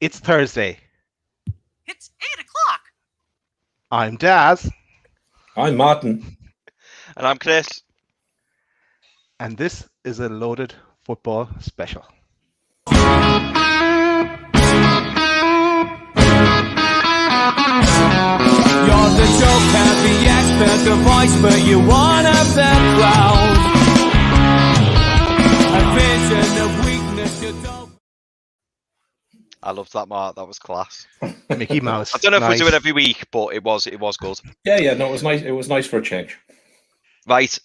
It's Thursday. It's 8 o'clock. I'm Daz. I'm Martin. And I'm Chris. And this is a loaded football special. You're the joker, the expert, the voice, but you're one of the crowd. A vision of weakness you don't. I loved that, Mark. That was class. Mickey Mouse. I don't know if Nice. we do it every week, but it was good. Yeah, no, it was nice. It was nice for a change. Right.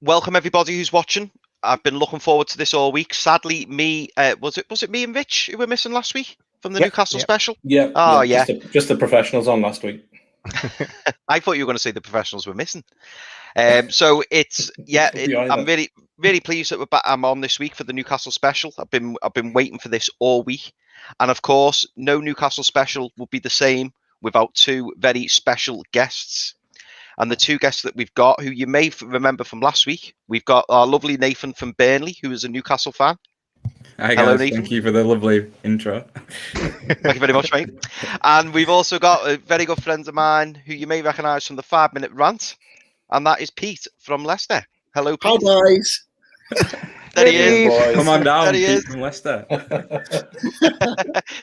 Welcome everybody who's watching. I've been looking forward to this all week. Sadly, was it me and Rich who were missing last week from the Newcastle special? Yeah. Oh, yeah. Just the professionals on last week. I thought you were going to say the professionals were missing. So I'm really pleased that I'm on this week for the Newcastle special. I've been waiting for this all week, and of course, no Newcastle special will be the same without two very special guests. And the two guests that we've got, who you may remember from last week, we've got our lovely Nathan from Burnley, who is a Newcastle fan. Hi Hello, guys, Nathan. thank you for the lovely intro. Thank you very much, mate. And we've also got a very good friend of mine who you may recognise from the 5-minute rant, and that is Pete from Leicester. Hello, Pete. Hi, guys. There he is. Come on down, There he Pete is. from Leicester.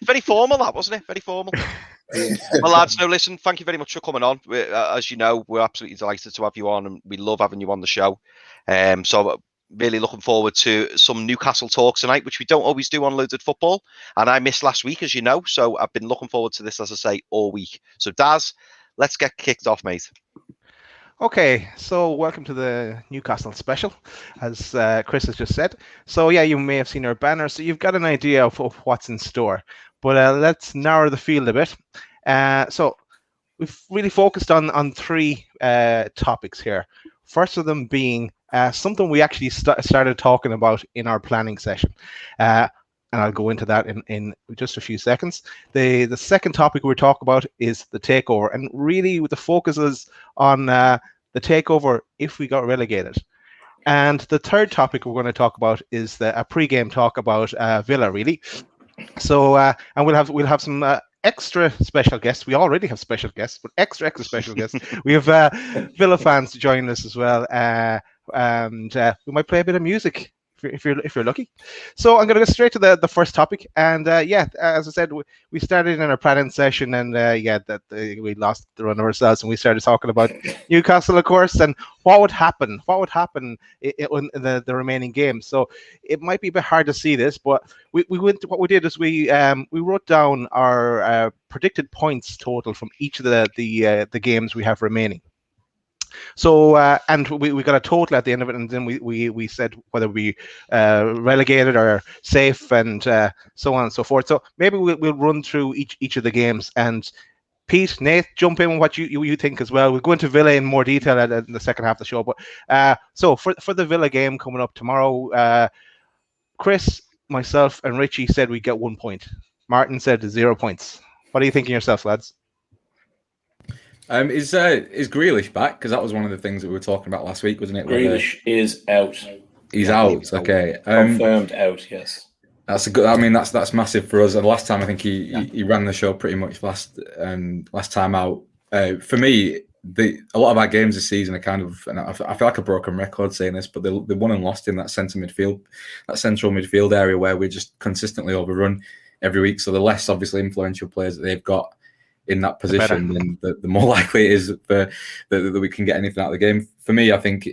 Very formal, that, wasn't it? Very formal. Well, lads, no, listen, thank you very much for coming on. As you know, we're absolutely delighted to have you on, and we love having you on the show. So really looking forward to some Newcastle talk tonight, which we don't always do on Loaded Football. And I missed last week, as you know, so I've been looking forward to this, as I say, all week. So, Daz, let's get kicked off, mate. Okay, so welcome to the Newcastle special, as Chris has just said. So yeah, you may have seen our banner, so you've got an idea of what's in store. But let's narrow the field a bit. So we've really focused on three topics here. First of them being something we actually started talking about in our planning session. And I'll go into that in just a few seconds. The second topic we're talking about is the takeover. And really the focus is on the takeover if we got relegated. And the third topic we're going to talk about is a pre-game talk about Villa, really. So and we'll have some extra special guests. We already have special guests, but extra special guests. We have Villa fans joining us as well, and we might play a bit of music if you're lucky. So I'm going to go straight to the first topic, and as I said, we started in our planning session, and we lost the run of ourselves, and we started talking about Newcastle, of course, and what would happen in the remaining games. So it might be a bit hard to see this, but what we did is we wrote down our predicted points total from each of the games we have remaining. So and we got a total at the end of it, and then we said whether we relegated or safe, and so on and so forth. So maybe we'll run through each of the games, and Pete, Nate, jump in with what you think as well. We'll go into Villa in more detail in the second half of the show. But so for the Villa game coming up tomorrow, Chris, myself, and Richie said we get 1 point. Martin said 0 points. What are you thinking yourself, lads? Is Grealish back? Because that was one of the things that we were talking about last week, wasn't it? Grealish is out. He's out. Okay. Confirmed out. Yes. That's a good. I mean, that's massive for us. And last time, I think he ran the show pretty much last time out. For me, a lot of our games this season are kind of, and I feel like a broken record saying this, but they won and lost in that central midfield area where we just consistently overrun every week. So the less obviously influential players that they've got in that position, then the more likely it is that we can get anything out of the game. For me, I think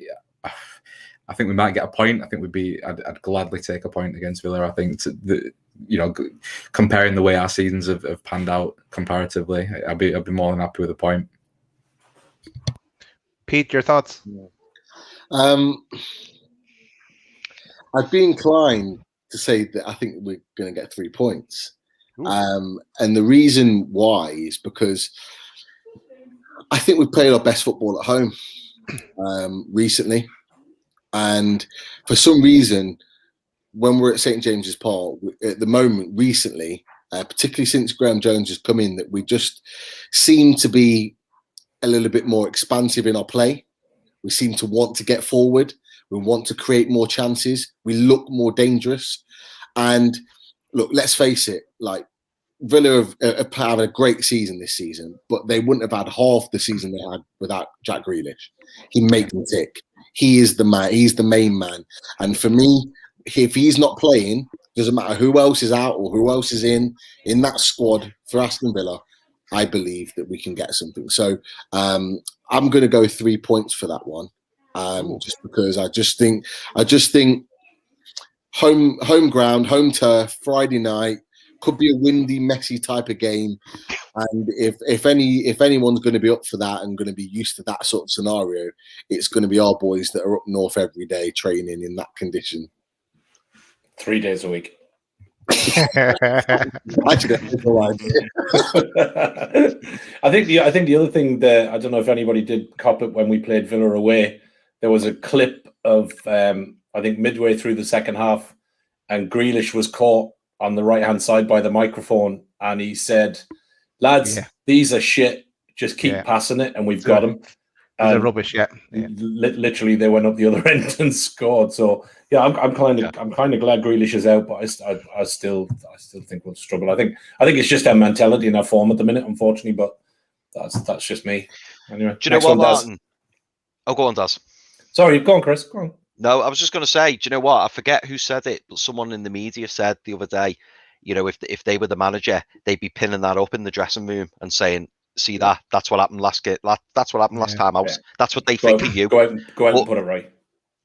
we might get a point. I think I'd gladly take a point against Villa. I think comparing the way our seasons have panned out comparatively, I'd be more than happy with a point. Pete, your thoughts? I'd be inclined to say that I think we're going to get 3 points. And the reason why is because I think we've played our best football at home recently. And for some reason, when we're at St. James's Park, at the moment recently, particularly since Graham Jones has come in, that we just seem to be a little bit more expansive in our play. We seem to want to get forward. We want to create more chances. We look more dangerous. And look, let's face it, like Villa have had a great season this season, but they wouldn't have had half the season they had without Jack Grealish. He makes them tick. He is the man. He's the main man. And for me, if he's not playing, doesn't matter who else is out or who else is in that squad for Aston Villa, I believe that we can get something. So I'm going to go 3 points for that one, just because I just think home ground, home turf, Friday night could be a windy, messy type of game. And if anyone's going to be up for that and going to be used to that sort of scenario, it's going to be our boys that are up north every day training in that condition. 3 days a week. Actually, that's no idea. I think the other thing that I don't know if anybody did cop it when we played Villa away. There was a clip of I think midway through the second half, and Grealish was caught on the right hand side by the microphone, and he said, "Lads, these are shit. Just keep passing it, and we've got them." They're rubbish, Literally, they went up the other end and scored. So yeah, I'm kind of glad Grealish is out, but I still think we'll struggle. I think it's just our mentality and our form at the minute, unfortunately. But that's just me. Anyway, do you know what, Martin? Oh, go on, Daz. Sorry, go on, Chris. Go on. No, I was just going to say, do you know what? I forget who said it, but someone in the media said the other day, if they were the manager, they'd be pinning that up in the dressing room and saying, "See that? That's what happened last game. That's what happened last time out. That's what they think of you." Go out and put it right.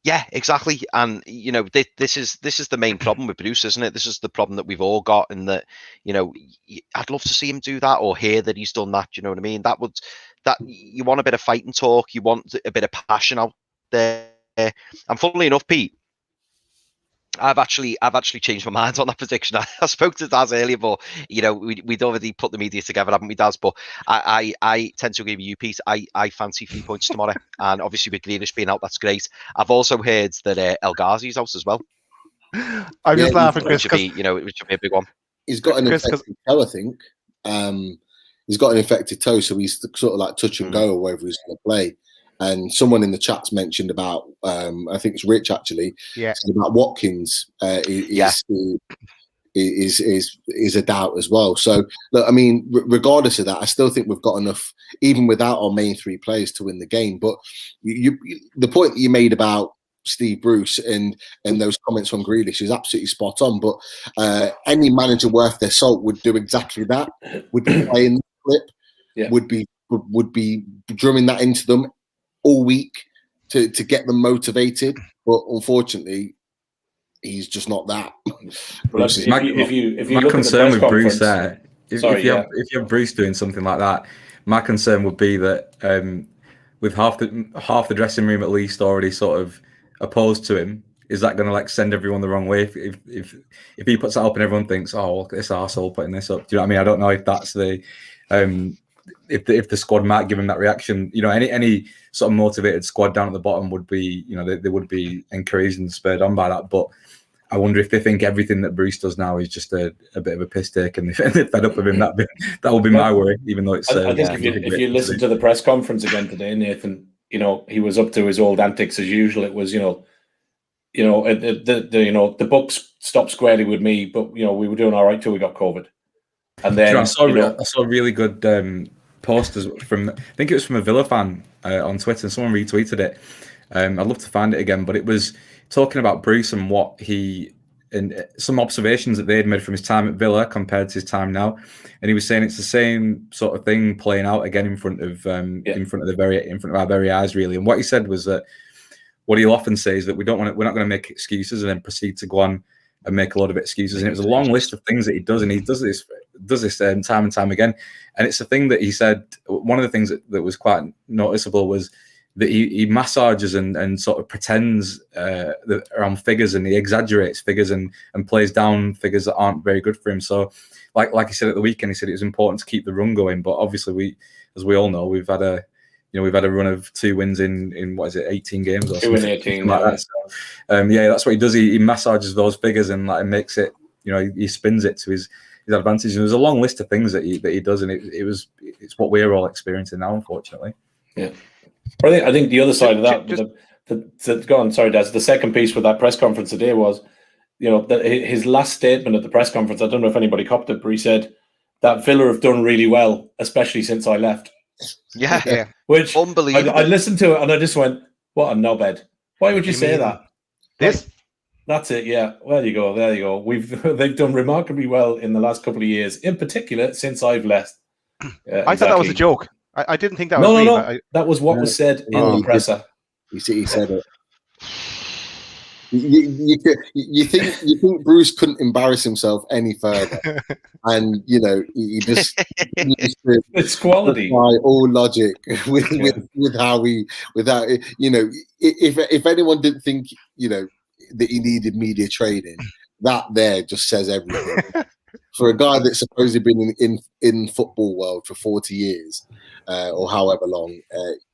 Yeah, exactly. And this is the main problem with Bruce, isn't it? This is the problem that we've all got, and that I'd love to see him do that or hear that he's done that. Do you know what I mean? That you want a bit of fight and talk. You want a bit of passion out there. And funnily enough, Pete, I've actually changed my mind on that prediction. I spoke to Daz earlier, but we'd already put the media together, haven't we, Daz? But I tend to agree with you, Pete. I fancy 3 points tomorrow, and obviously with Grealish being out, that's great. I've also heard that El Ghazi's out as well. I'm just laughing, Chris. It should be a big one. He's got an infected toe, I think. He's got an infected toe, so he's sort of like touch and go or wherever he's going to play. And someone in the chat's mentioned about, I think it's Rich actually, about Watkins is a doubt as well. So, look, I mean, regardless of that, I still think we've got enough, even without our main three players, to win the game. But the point that you made about Steve Bruce and those comments from Grealish is absolutely spot on. But any manager worth their salt would do exactly that. Would be playing the clip, would be drumming that into them all week to get them motivated, but unfortunately, he's just not that. My concern with Bruce there, if you have Bruce doing something like that, my concern would be that with half the dressing room at least already sort of opposed to him, is that going to send everyone the wrong way? If he puts that up and everyone thinks, "Oh, look, this arsehole putting this up," do you know what I mean? I don't know if that's the if the squad might give him that reaction. Any sort of motivated squad down at the bottom would be, they would be encouraged and spurred on by that. But I wonder if they think everything that Bruce does now is just a bit of a piss take, and they're fed up with him. That will be my worry, even though it's. I think if you listen to the press conference again today, Nathan, he was up to his old antics as usual. It was, the books stopped squarely with me, but we were doing all right till we got COVID. And then I saw a really good posters from, I think it was from a Villa fan on Twitter, and someone retweeted it. I'd love to find it again, but it was talking about Bruce and and some observations that they'd made from his time at Villa compared to his time now, and he was saying it's the same sort of thing playing out again in front of our very eyes, really. And what he said was that what he'll often say is that we're not going to make excuses and then proceed to go on and make a lot of excuses. And it was a long list of things that he does, and he does this time and time again. And it's a thing that he said, one of the things that was quite noticeable was that he massages and sort of pretends around figures, and he exaggerates figures and plays down figures that aren't very good for him. So like he said at the weekend, he said it was important to keep the run going. But obviously as we all know, we've had a run of 2 wins in 18 games or something 18 like that. So that's what he does. He massages those figures and makes it, he spins it to his advantage. And there's a long list of things that he does, and it's what we're all experiencing now, unfortunately. Yeah. I think the other side of that, go on, sorry, Des. The second piece with that press conference today was, his last statement at the press conference. I don't know if anybody copped it, but he said, that Villa have done really well, especially since I left. Yeah. Which unbelievable. I listened to it and I just went, "What a knobhead! Why would you say that?" This? Like, that's it. Yeah. Well, there you go. They've done remarkably well in the last couple of years, in particular since I've left. I thought that was a joke. I didn't think that was no, real. no. That was what was said in the presser. He said it. You think Bruce couldn't embarrass himself any further, and he just it's quality. All logic with how without if anyone didn't think that he needed media training, that there just says everything. For a guy that's supposedly been in football world for 40 years or however long,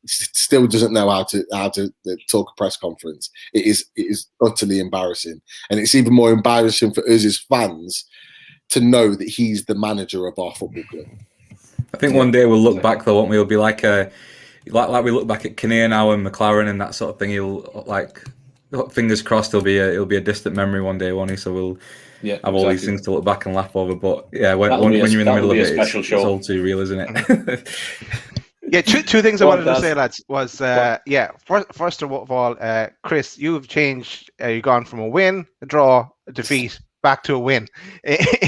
still doesn't know how to talk a press conference. It is utterly embarrassing, and it's even more embarrassing for us as fans to know that he's the manager of our football club. I think one day we'll look back though, won't we? It'll be like we look back at Kinnear now and McLaren and that sort of thing. He'll fingers crossed it'll be a distant memory one day, won't he? So we'll have all these things to look back and laugh over. But yeah, when you're in the middle of it, it's all too real, isn't it? Yeah, two things I wanted to say, lads, was first of all, Chris, you've changed. You've gone from a win, a draw, a defeat, back to a win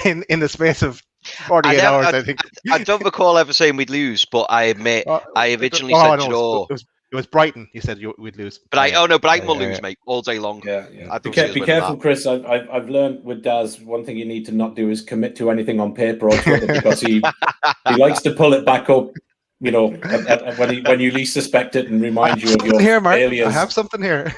in the space of 48 hours. I think I don't recall ever saying we'd lose, but I admit I originally said it was Brighton. You said we'd lose, but Brighton will lose, mate, all day long. Yeah. Be careful, Chris. I've learned with Daz, one thing you need to not do is commit to anything on paper or Twitter because he likes to pull it back up. When you least suspect it and remind you of your failures. I have something here.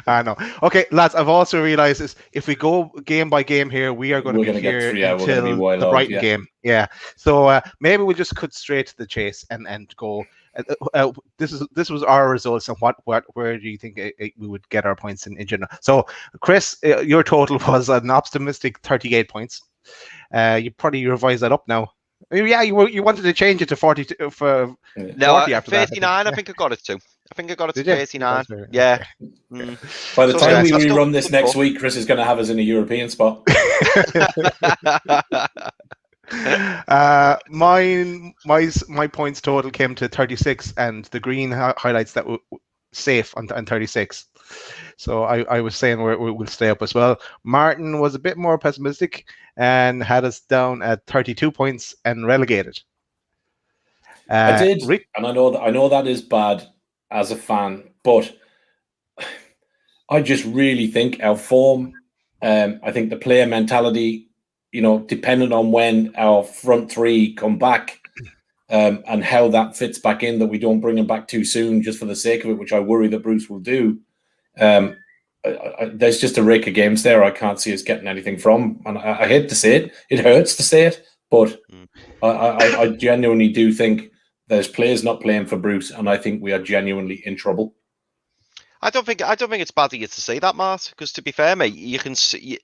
I know. Okay, lads, I've also realised this. If we go game by game here, we are going to be here until the Brighton game. Yeah. So maybe we'll just cut straight to the chase and go. This was our results, and where do you think we would get our points in general? So, Chris, your total was an optimistic 38 points. You probably revise that up now. Yeah, you wanted to change it to 40 for 40 after 39. That, I think I got it to. I think I got it to 39. Yeah. By the time we rerun this next week, Chris is going to have us in a European spot. My points total came to 36, and the green highlights that were safe on 36. So I was saying we'll stay up as well. Martin was a bit more pessimistic and had us down at 32 points and relegated. I did, and I know that is bad as a fan, but I just really think our form, I think the player mentality, depending on when our front three come back, and how that fits back in, that we don't bring them back too soon just for the sake of it, which I worry that Bruce will do. There's just a rake of games there I can't see us getting anything from, and I hate to say it. It hurts to say it, but I genuinely do think there's players not playing for Bruce, and I think we are genuinely in trouble. I don't think it's bad of you to say that, Mart, because to be fair, mate, you can see,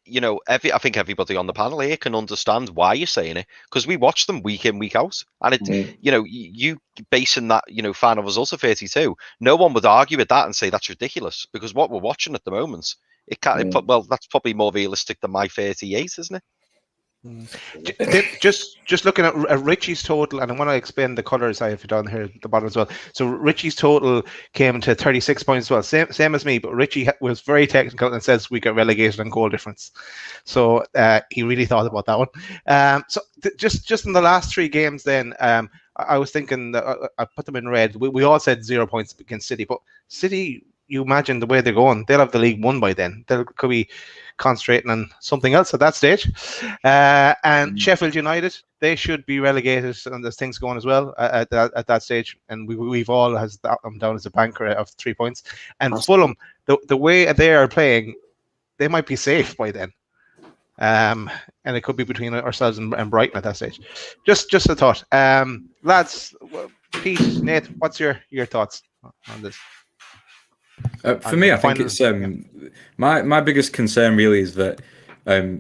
I think everybody on the panel here can understand why you're saying it, because we watch them week in, week out, and it, you basing that, final result of 32, no one would argue with that and say that's ridiculous, because what we're watching at the moment, that's probably more realistic than my 38, isn't it? Just looking at Richie's total, and I want to explain the colours I have down here at the bottom as well. So Richie's total came to 36 points as well, same as me, but Richie was very technical and says we got relegated on goal difference. So he really thought about that one. So just in the last three games then, I was thinking that I put them in red. We all said 0 points against City, but City, you imagine the way they're going, they'll have the league won by then. They could be concentrating on something else at that stage. And Sheffield United, they should be relegated, and there's things going as well at that stage. And we've all has them down as a banker of 3 points. And Fulham, the way they are playing, they might be safe by then. And it could be between ourselves and Brighton at that stage. Just a thought. Lads, Pete, Nate, what's your thoughts on this? For me, I think it's my biggest concern really is that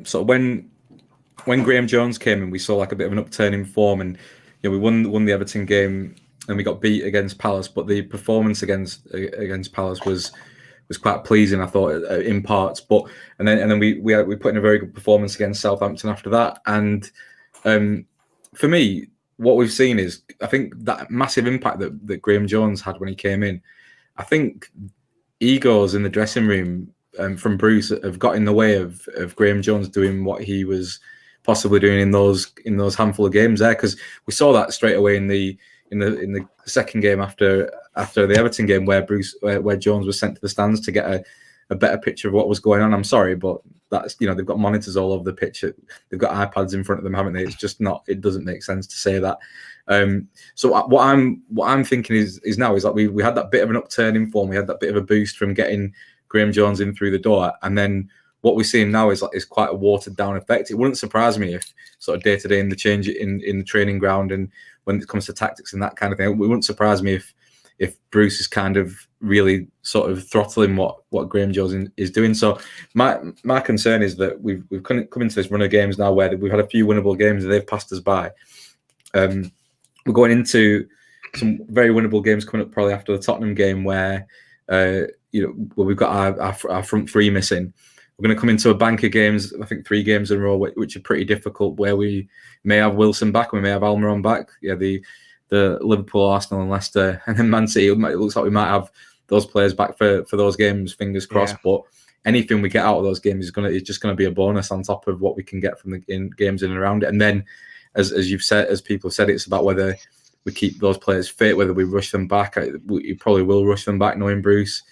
sort of when Graham Jones came in, we saw like a bit of an upturn in form, and we won the Everton game and we got beat against Palace, but the performance against Palace was quite pleasing, I thought, in parts. But and then we put in a very good performance against Southampton after that, and For me, what we've seen is, I think that massive impact that Graham Jones had when he came in. I think egos in the dressing room from Bruce have got in the way of Graham Jones doing what he was possibly doing in those handful of games there, because we saw that straight away in the second game after the Everton game, where Jones was sent to the stands to get a better picture of what was going on. I'm sorry, but that's, they've got monitors all over the pitch. They've got iPads in front of them, haven't they? It's just not. It doesn't make sense to say that. So what I'm thinking is like we had that bit of an upturn in form. We had that bit of a boost from getting Graham Jones in through the door, and then what we're seeing now is quite a watered down effect. It wouldn't surprise me if sort of day to day in the change in the training ground and when it comes to tactics and that kind of thing, it wouldn't surprise me if Bruce is kind of really sort of throttling what Graham Jones is doing. So my concern is that we've come into this run of games now where we've had a few winnable games and they've passed us by. We're going into some very winnable games coming up probably after the Tottenham game where where we've got our front three missing. We're going to come into a bank of games, I think 3 games in a row, which are pretty difficult, where we may have Wilson back, we may have Almiron back. Yeah, the Liverpool, Arsenal and Leicester, and then Man City, it looks like we might have those players back for those games, fingers crossed. Yeah. But anything we get out of those games is just going to be a bonus on top of what we can get from the games in and around it. And then, as you've said, as people have said, it's about whether we keep those players fit, whether we rush them back. We probably will rush them back, knowing Bruce.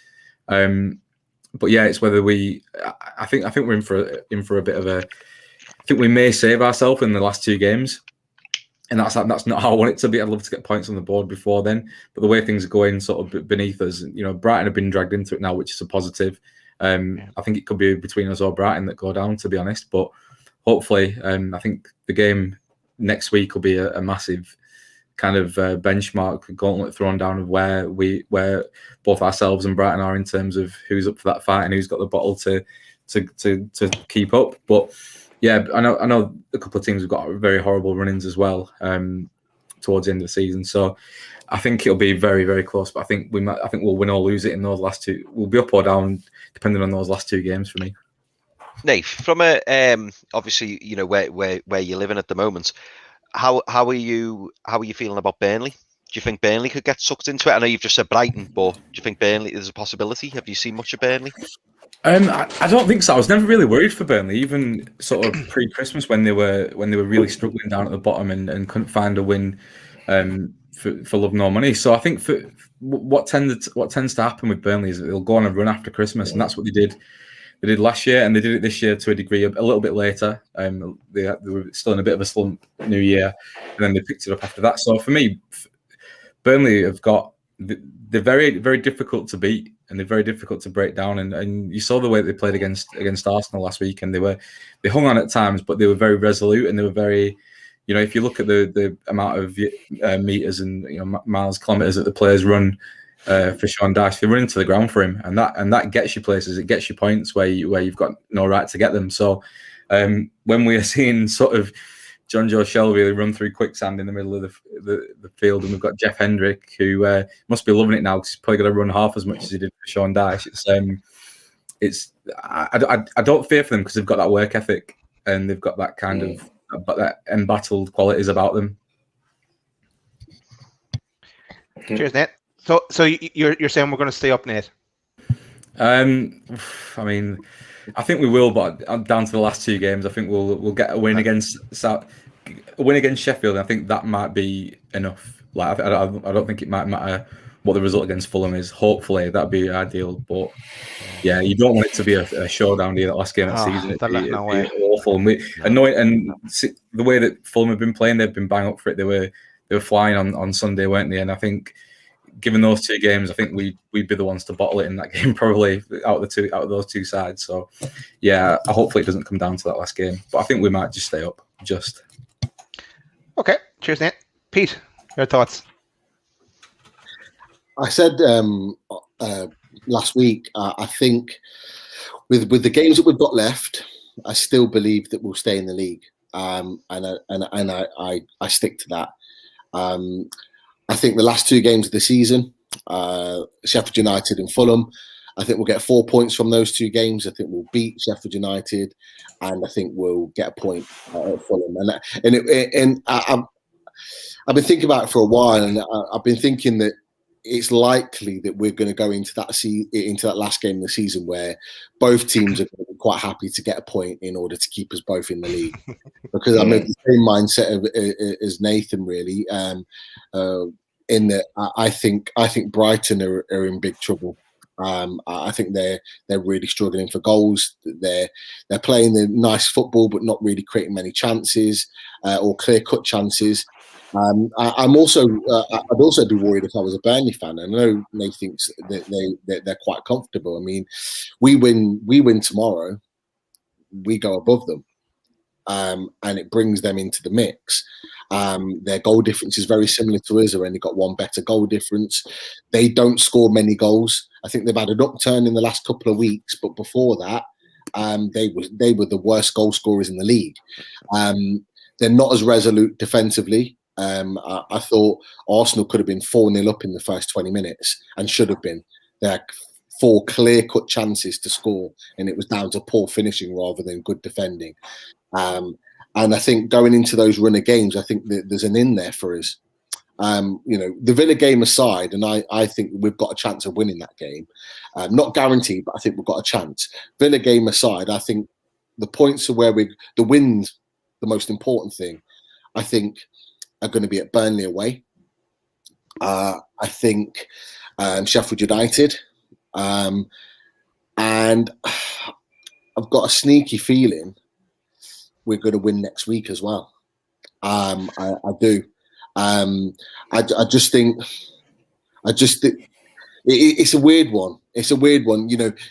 But yeah, it's whether I think we're in for a bit of a. I think we may save ourselves in the last 2 games, and that's not how I want it to be. I'd love to get points on the board before then, but the way things are going, sort of beneath us, Brighton have been dragged into it now, which is a positive. I think it could be between us or Brighton that go down, to be honest. But hopefully, I think the game next week will be a massive kind of benchmark gauntlet thrown down of where both ourselves and Brighton are in terms of who's up for that fight and who's got the bottle to keep up. But yeah, I know a couple of teams have got very horrible run-ins as well towards the end of the season. So I think it'll be very, very close. But I think we'll win or lose it in those last 2. We'll be up or down depending on those last 2 games for me. Nate, from a obviously where you're living at the moment. How are you feeling about Burnley? Do you think Burnley could get sucked into it? I know you've just said Brighton, but do you think Burnley is a possibility? Have you seen much of Burnley? I don't think so. I was never really worried for Burnley, even sort of pre-Christmas when they were really struggling down at the bottom and couldn't find a win for love nor money. So I think for what tends to happen with Burnley is that they'll go on a run after Christmas, and that's what they did. They did last year, and they did it this year to a degree, a little bit later. They were still in a bit of a slump New Year, and then they picked it up after that. So for me, Burnley have got they're very, very difficult to beat, and they're very difficult to break down. And you saw the way they played against Arsenal last week, and they hung on at times, but they were very resolute, and they were very, if you look at the amount of meters and kilometers that the players run. For Sean Dyche, they run into the ground for him, and that gets you places. It gets you points where you've got no right to get them. So when we are seeing sort of John Joe Shelby run through quicksand in the middle of the field, and we've got Jeff Hendrick who must be loving it now because he's probably going to run half as much as he did for Sean Dyche. I don't fear for them because they've got that work ethic and they've got that kind of that embattled qualities about them. Cheers, Nate. So you're saying we're going to stay up, Nate? I mean, I think we will, but down to the last 2 games, I think we'll get a win against Sheffield. And I think that might be enough. Like I don't think it might matter what the result against Fulham is. Hopefully, that'd be ideal. But yeah, you don't want it to be a showdown here. That last game of the season, it'd be awful. And annoying. And the way that Fulham have been playing, they've been bang up for it. They were flying on Sunday, weren't they? And I think, given those 2 games, I think we'd be the ones to bottle it in that game, probably out of those 2 sides. So, yeah, hopefully it doesn't come down to that last game. But I think we might just stay up. Okay. Cheers, Nate. Pete, your thoughts? I said last week, I think with the games that we've got left, I still believe that we'll stay in the league, and I stick to that. I think the last 2 games of the season, Sheffield United and Fulham, I think we'll get 4 points from those 2 games. I think we'll beat Sheffield United, and I think we'll get a point at Fulham. I've been thinking about it for a while, and I've been thinking that it's likely that we're going to go into that last game of the season where both teams are going to be quite happy to get a point in order to keep us both in the league. Because I'm of the same mindset as Nathan, really. In that, I think Brighton are in big trouble. I think they're really struggling for goals. They're playing the nice football, but not really creating many chances or clear-cut chances. I'd also be worried if I was a Burnley fan. I know Nate thinks that they're quite comfortable. I mean, we win tomorrow, we go above them, and it brings them into the mix. Their goal difference is very similar to us. They've only got one better goal difference. They don't score many goals. I think they've had an upturn in the last couple of weeks, but before that, they were the worst goal scorers in the league. They're not as resolute defensively. I thought Arsenal could have been 4-0 up in the first 20 minutes and should have been. They had 4 clear-cut chances to score, and it was down to poor finishing rather than good defending. And I think going into those run of games, I think that there's an in there for us. The Villa game aside, and I think we've got a chance of winning that game. Not guaranteed, but I think we've got a chance. Villa game aside, I think the points are the wins, the most important thing, I think, are going to be at Burnley away. I think Sheffield United. And I've got a sneaky feeling we're going to win next week as well. I do. I just think it's a weird one. It's a weird one.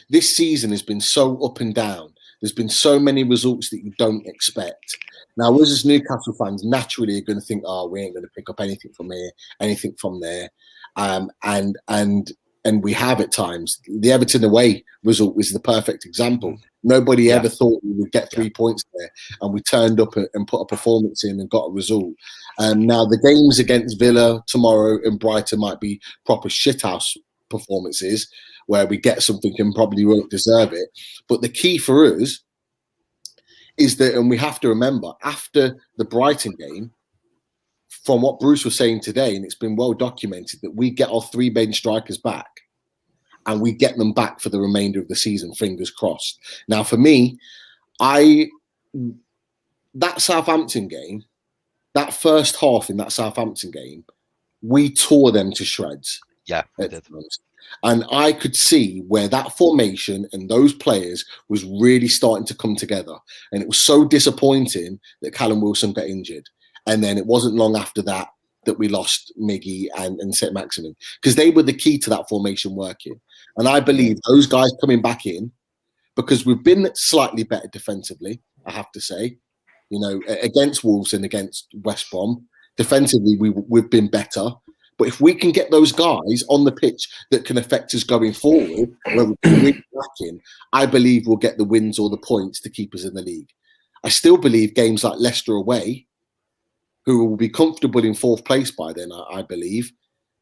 This season has been so up and down. There's been so many results that you don't expect. Now, us as Newcastle fans naturally are going to think, "Oh, we ain't going to pick up anything from here, anything from there," and we have at times. The Everton away result was the perfect example. Nobody ever thought we would get 3 points there, and we turned up and put a performance in and got a result. Now, the games against Villa tomorrow and Brighton might be proper shithouse performances where we get something and probably won't deserve it. But the key for us is that, and we have to remember, after the Brighton game, from what Bruce was saying today, and it's been well documented, that we get our 3 main strikers back and we get them back for the remainder of the season, fingers crossed. Now, for me, that Southampton game, that first half in that Southampton game, we tore them to shreds. Yeah, we did. And I could see where that formation and those players was really starting to come together. And it was so disappointing that Callum Wilson got injured. And then it wasn't long after that we lost Miggy and St. Maximin, because they were the key to that formation working. And I believe those guys coming back in, because we've been slightly better defensively, I have to say, against Wolves and against West Brom. Defensively, we've been better. But if we can get those guys on the pitch that can affect us going forward, where we're really lacking, I believe we'll get the wins or the points to keep us in the league. I still believe games like Leicester away, who will be comfortable in 4th place by then, I believe,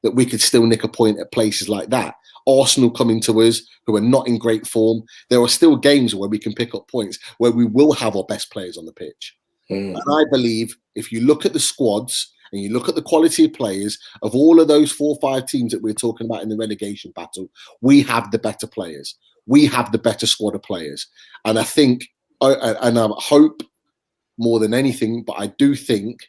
that we could still nick a point at places like that. Arsenal coming to us, who are not in great form. There are still games where we can pick up points, where we will have our best players on the pitch. And I believe if you look at the squads and you look at the quality of players of all of those 4 or 5 teams that we're talking about in the relegation battle, we have the better players. We have the better squad of players. And I think, and I hope more than anything, but I do think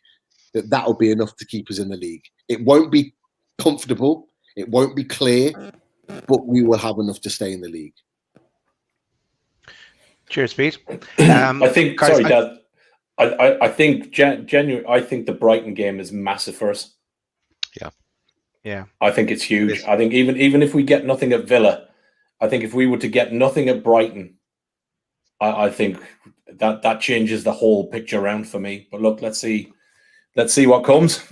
that will be enough to keep us in the league. It won't be comfortable. It won't be clear, but we will have enough to stay in the league. Cheers, Pete. I think, guys, sorry, Dad. I think genuinely, I think the Brighton game is massive for us. Yeah. I think it's huge. I think even if we get nothing at Villa, I think if we were to get nothing at Brighton, I think that changes the whole picture around for me. But look, let's see what comes.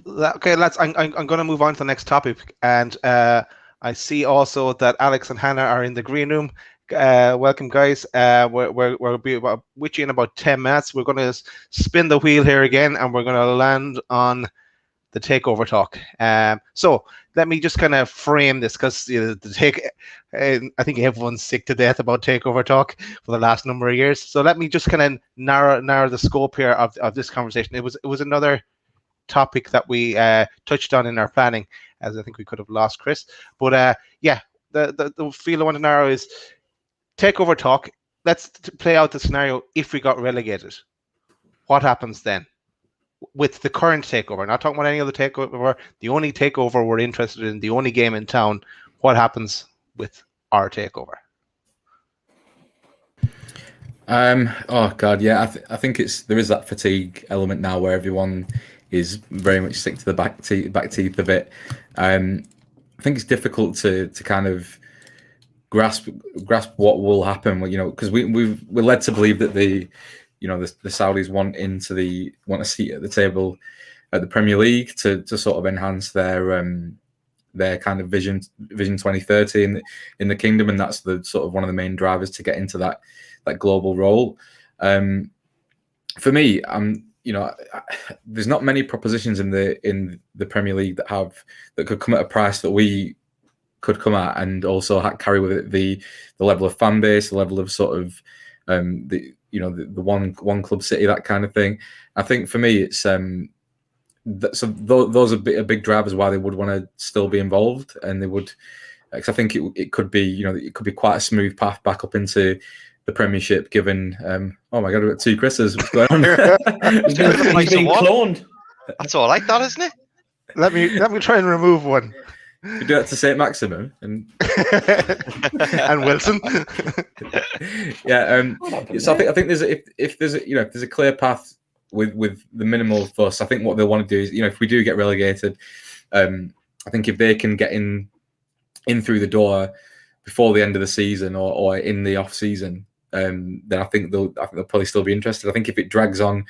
Okay, I'm going to move on to the next topic, and I see also that Alex and Hannah are in the green room. Welcome, guys. We'll be with you in about 10 minutes. We're going to spin the wheel here again, and we're going to land on the takeover talk. So let me just kind of frame this, because I think everyone's sick to death about takeover talk for the last number of years. So let me just kind of narrow the scope here of this conversation. It was another topic that we touched on in our planning, as I think we could have lost Chris. But the field I want to narrow is takeover talk. Let's play out the scenario if we got relegated. What happens then with the current takeover? Not talking about any other takeover. The only takeover we're interested in, the only game in town. What happens with our takeover? Oh God, yeah. I think there is that fatigue element now where everyone is very much sick to the back teeth of it. I think it's difficult to kind of grasp what will happen. Because we're led to believe that the Saudis want a seat at the table at the Premier League to sort of enhance their kind of vision 2030 in the kingdom, and that's the sort of one of the main drivers to get into that global role. For me, there's not many propositions in the Premier League that could come at a price that we could come at, and also carry with it the level of fan base, the level of sort of the one club city, that kind of thing. I think for me, it's so those are big drivers why they would want to still be involved, and they would, because I think it could be it could be quite a smooth path back up into the Premiership, given oh my God, we've got two Chris's. What's going on? He's been cloned. That's all like that, isn't it? Let me try and remove one. We do that to St. Maximum and and Wilson. Yeah. So I think if there's a clear path with the minimal fuss, I think what they'll want to do is, if we do get relegated, I think if they can get in through the door before the end of the season or in the off season, then I think they'll probably still be interested. I think if it drags on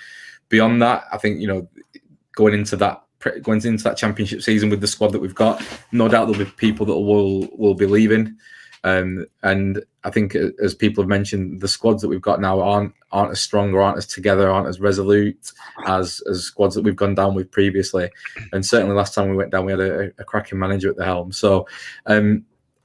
beyond that, I think going into that championship season with the squad that we've got, no doubt there'll be people that will be leaving. And I think, as people have mentioned, the squads that we've got now aren't as strong, or aren't as together, aren't as resolute as squads that we've gone down with previously. And certainly last time we went down, we had a cracking manager at the helm. So I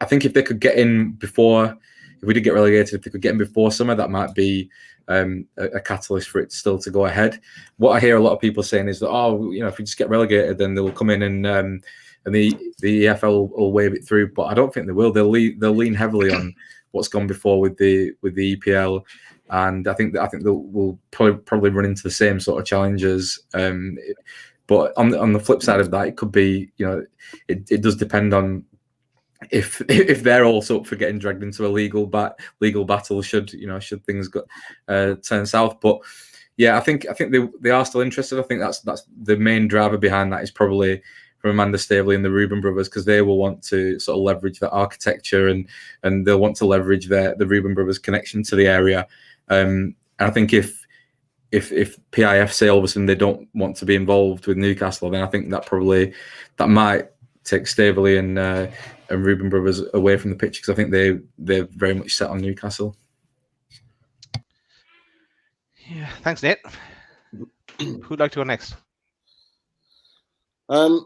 think if they could get in before, if we did get relegated, if they could get in before summer, that might be a catalyst for it still to go ahead. What I hear a lot of people saying is that, if we just get relegated, then they'll come in and the EFL will wave it through. But I don't think they will. They'll lean heavily on what's gone before with the EPL, and I think we'll probably run into the same sort of challenges. But on the flip side of that, it could be, it does depend on if they're also up for getting dragged into a legal battle should things go turn south. But yeah, I think they are still interested. I think that's the main driver behind that is probably from Amanda Staveley and the Reuben brothers, because they will want to sort of leverage the architecture and they'll want to leverage the Reuben brothers' connection to the area. And I think if PIF say all of a sudden they don't want to be involved with Newcastle, then I think that might take Staveley and Reuben brothers away from the pitch, because I think they're very much set on Newcastle. Yeah, thanks, Nate. Who'd like to go next? I'm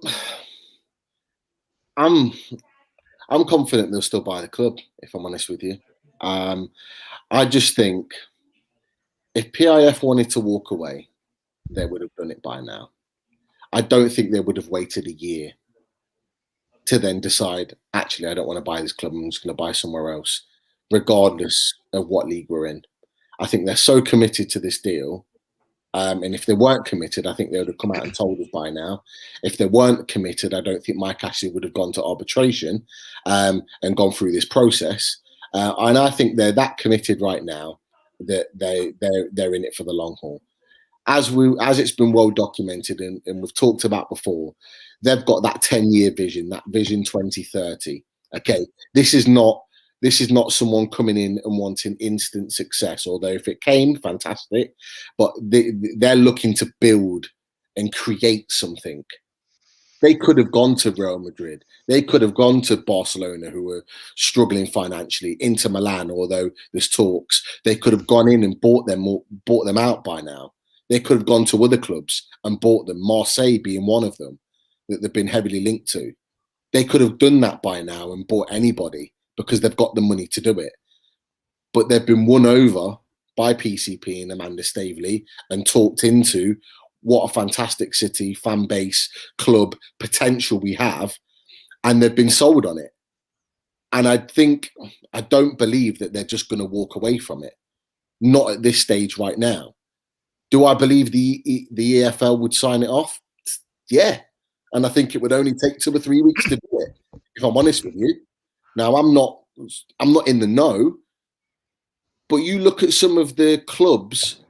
confident they'll still buy the club, if I'm honest with you. I just think if PIF wanted to walk away, they would have done it by now. I don't think they would have waited a year to then decide, actually, I don't want to buy this club, I'm just going to buy somewhere else, regardless of what league we're in. I think they're so committed to this deal. And if they weren't committed, I think they would have come out and told us by now. If they weren't committed, I don't think Mike Ashley would have gone to arbitration and gone through this process. And I think they're that committed right now that they're in it for the long haul. As it's been well documented and we've talked about before, they've got that 10-year vision, that vision 2030. Okay, this is not someone coming in and wanting instant success, although if it came, fantastic. But they're looking to build and create something. They could have gone to Real Madrid. They could have gone to Barcelona, who were struggling financially, Inter Milan, although there's talks. They could have gone in and bought them out by now. They could have gone to other clubs and bought them, Marseille being one of them. that they've been heavily linked to. They could have done that by now and bought anybody because they've got the money to do it. But they've been won over by PCP and Amanda Staveley and talked into what a fantastic city, fan base, club potential we have. And they've been sold on it. And I don't believe that they're just going to walk away from it. Not at this stage right now. Do I believe the EFL would sign it off? Yeah. And I think it would only take 2 or 3 weeks to do it, if I'm honest with you. Now, I'm not in the know, but you look at some of the clubs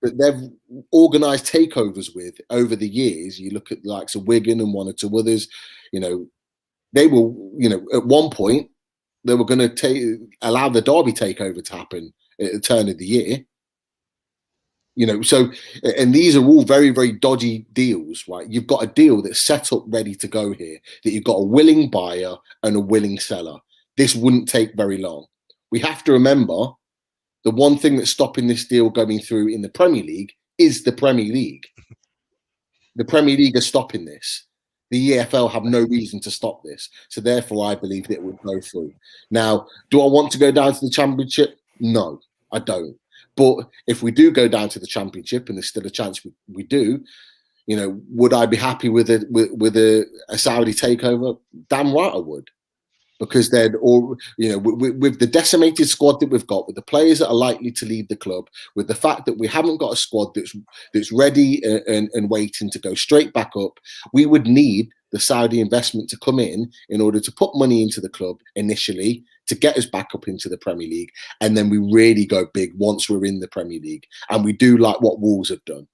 that they've organised takeovers with over the years. You look at the likes of Wigan and 1 or 2 others. They will, at one point, they were going to allow the Derby takeover to happen at the turn of the year. So, and these are all very, very dodgy deals, right? You've got a deal that's set up ready to go here, that you've got a willing buyer and a willing seller. This wouldn't take very long. We have to remember the one thing that's stopping this deal going through in the Premier League is the Premier League. The Premier League are stopping this. The EFL have no reason to stop this. So therefore, I believe that it would go through. Now, do I want to go down to the Championship? No, I don't. But if we do go down to the Championship, and there's still a chance we do, would I be happy with a Saudi takeover? Damn right I would. Because then, with the decimated squad that we've got, with the players that are likely to leave the club, with the fact that we haven't got a squad that's ready and waiting to go straight back up, we would need the Saudi investment to come in order to put money into the club initially to get us back up into the Premier League, and then we really go big once we're in the Premier League, and we do like what Wolves have done.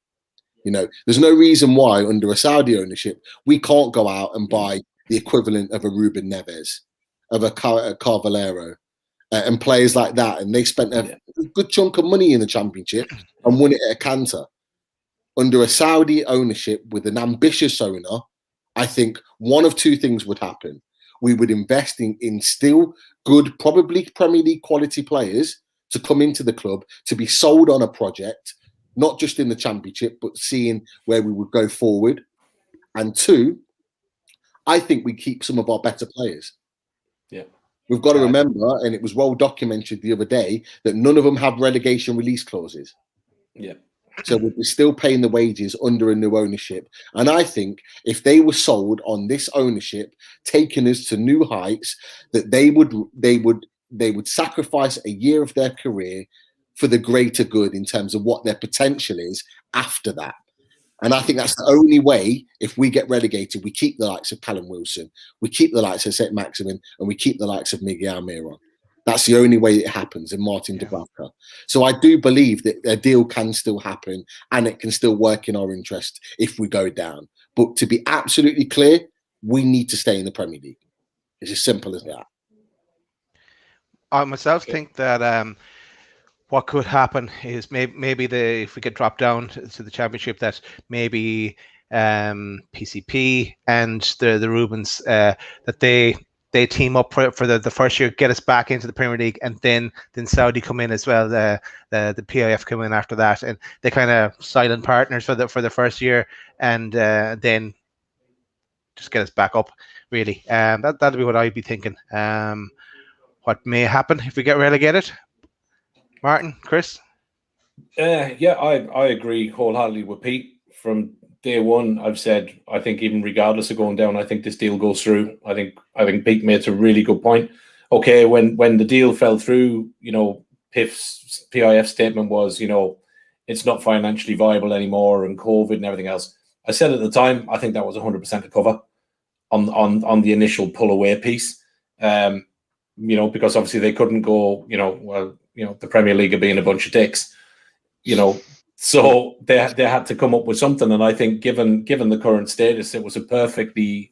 There's no reason why under a Saudi ownership we can't go out and buy the equivalent of a Ruben Neves, of a Carvalero, and players like that, and they spent a good chunk of money in the Championship and won it at a canter. Under a Saudi ownership with an ambitious owner, I think one of 2 things would happen. We would invest in still good, probably Premier League quality players to come into the club, to be sold on a project, not just in the Championship, but seeing where we would go forward. And 2, I think we keep some of our better players. Yeah. We've got to remember, and it was well documented the other day, that none of them have relegation release clauses. Yeah. So we're still paying the wages under a new ownership. And I think if they were sold on this ownership, taking us to new heights, that they would sacrifice a year of their career for the greater good in terms of what their potential is after that. And I think that's the only way, if we get relegated, we keep the likes of Callum Wilson, we keep the likes of St. Maximin, and we keep the likes of Miguel Almiron. That's the only way it happens, and Martin Dubravka. So I do believe that a deal can still happen and it can still work in our interest if we go down. But to be absolutely clear, we need to stay in the Premier League. It's as simple as that. I myself think that what could happen is maybe if we get dropped down to the Championship, that maybe PCP and the Rubens that they team up for the first year, get us back into the Premier League, and then Saudi come in as well. The PIF come in after that, and they kind of silent partners for the first year, and then just get us back up. Really, that'll be what I'd be thinking. What may happen if we get relegated? Martin, Chris? Yeah, I agree wholeheartedly with Pete. From day one, I've said, I think even regardless of going down, I think this deal goes through. I think Pete made a really good point. Okay, when the deal fell through, PIF statement was, it's not financially viable anymore, and COVID and everything else. I said at the time, I think that was 100% to cover on the initial pull away piece. Because obviously they couldn't go, the Premier League are being a bunch of dicks, so they had to come up with something. And I think given the current status, it was a perfectly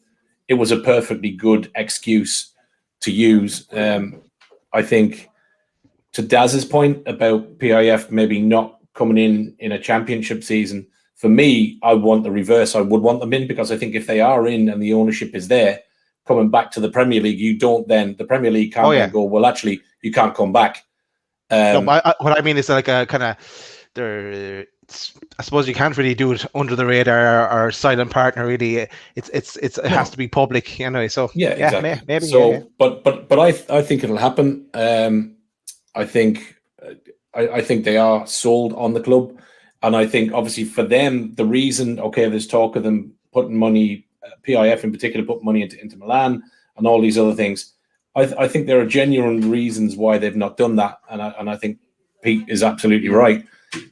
good excuse to use. I think to Daz's point about PIF maybe not coming in a Championship season, for me, I want the reverse. I would want them in, because I think if they are in and the ownership is there, coming back to the Premier League, the Premier League can't then go, well, actually, you can't come back. No, what I mean is like a kind of I suppose you can't really do it under the radar or silent partner. Really, it has to be public anyway. So yeah, exactly. maybe. So, but I think it'll happen. I think they are sold on the club, and I think obviously for them the reason, okay, there's talk of them putting money, PIF in particular, put money into Milan and all these other things. I think there are genuine reasons why they've not done that, and I think Pete is absolutely right.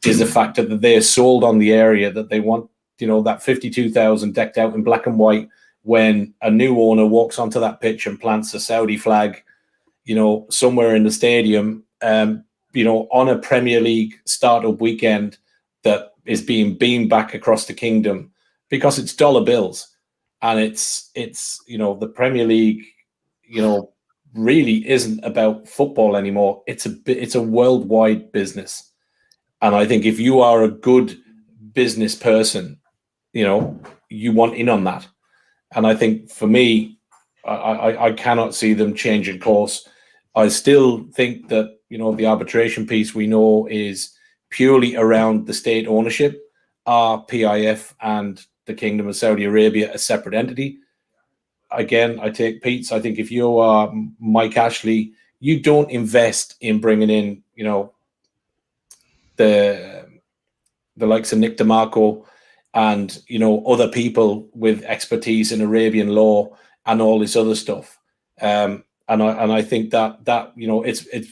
Is the fact that they are sold on the area, that they want, that 52,000 decked out in black and white when a new owner walks onto that pitch and plants a Saudi flag, somewhere in the stadium, on a Premier League startup weekend that is being beamed back across the kingdom, because it's dollar bills, and it's the Premier League, really isn't about football anymore. It's a worldwide business, and I think if you are a good business person, you want in on that. And I think for me, I cannot see them changing course. I still think that the arbitration piece we know is purely around the state ownership. Are PIF and the Kingdom of Saudi Arabia a separate entity? Again, I take Pete's. I think if you are Mike Ashley, you don't invest in bringing in, the likes of Nick DeMarco and, other people with expertise in Arabian law and all this other stuff. And I think that it's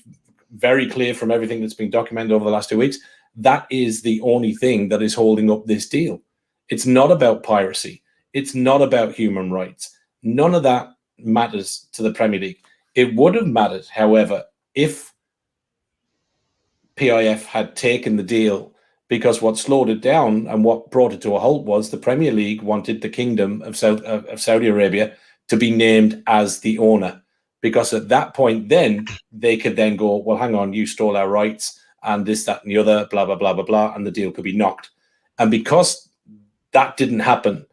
very clear from everything that's been documented over the last 2 weeks, that is the only thing that is holding up this deal. It's not about piracy. It's not about human rights. None of that matters to the Premier League. It would have mattered, however, if PIF had taken the deal, because what slowed it down and what brought it to a halt was the Premier League wanted the Kingdom of Saudi Arabia to be named as the owner, because at that point then they could then go, well, hang on, you stole our rights and this, that, and the other, blah, blah, blah, blah, blah, and the deal could be knocked. And because that didn't happen,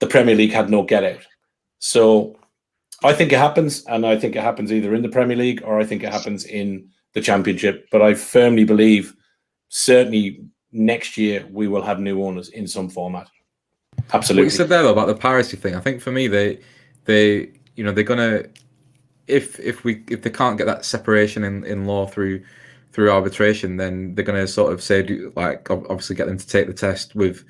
the Premier League had no get out. So I think it happens, and I think it happens either in the Premier League or I think it happens in the Championship. But I firmly believe certainly next year we will have new owners in some format. Absolutely. What you said there though about the piracy thing, I think for me they're gonna, if they can't get that separation in law through arbitration, then they're gonna sort of say, like, obviously get them to take the test with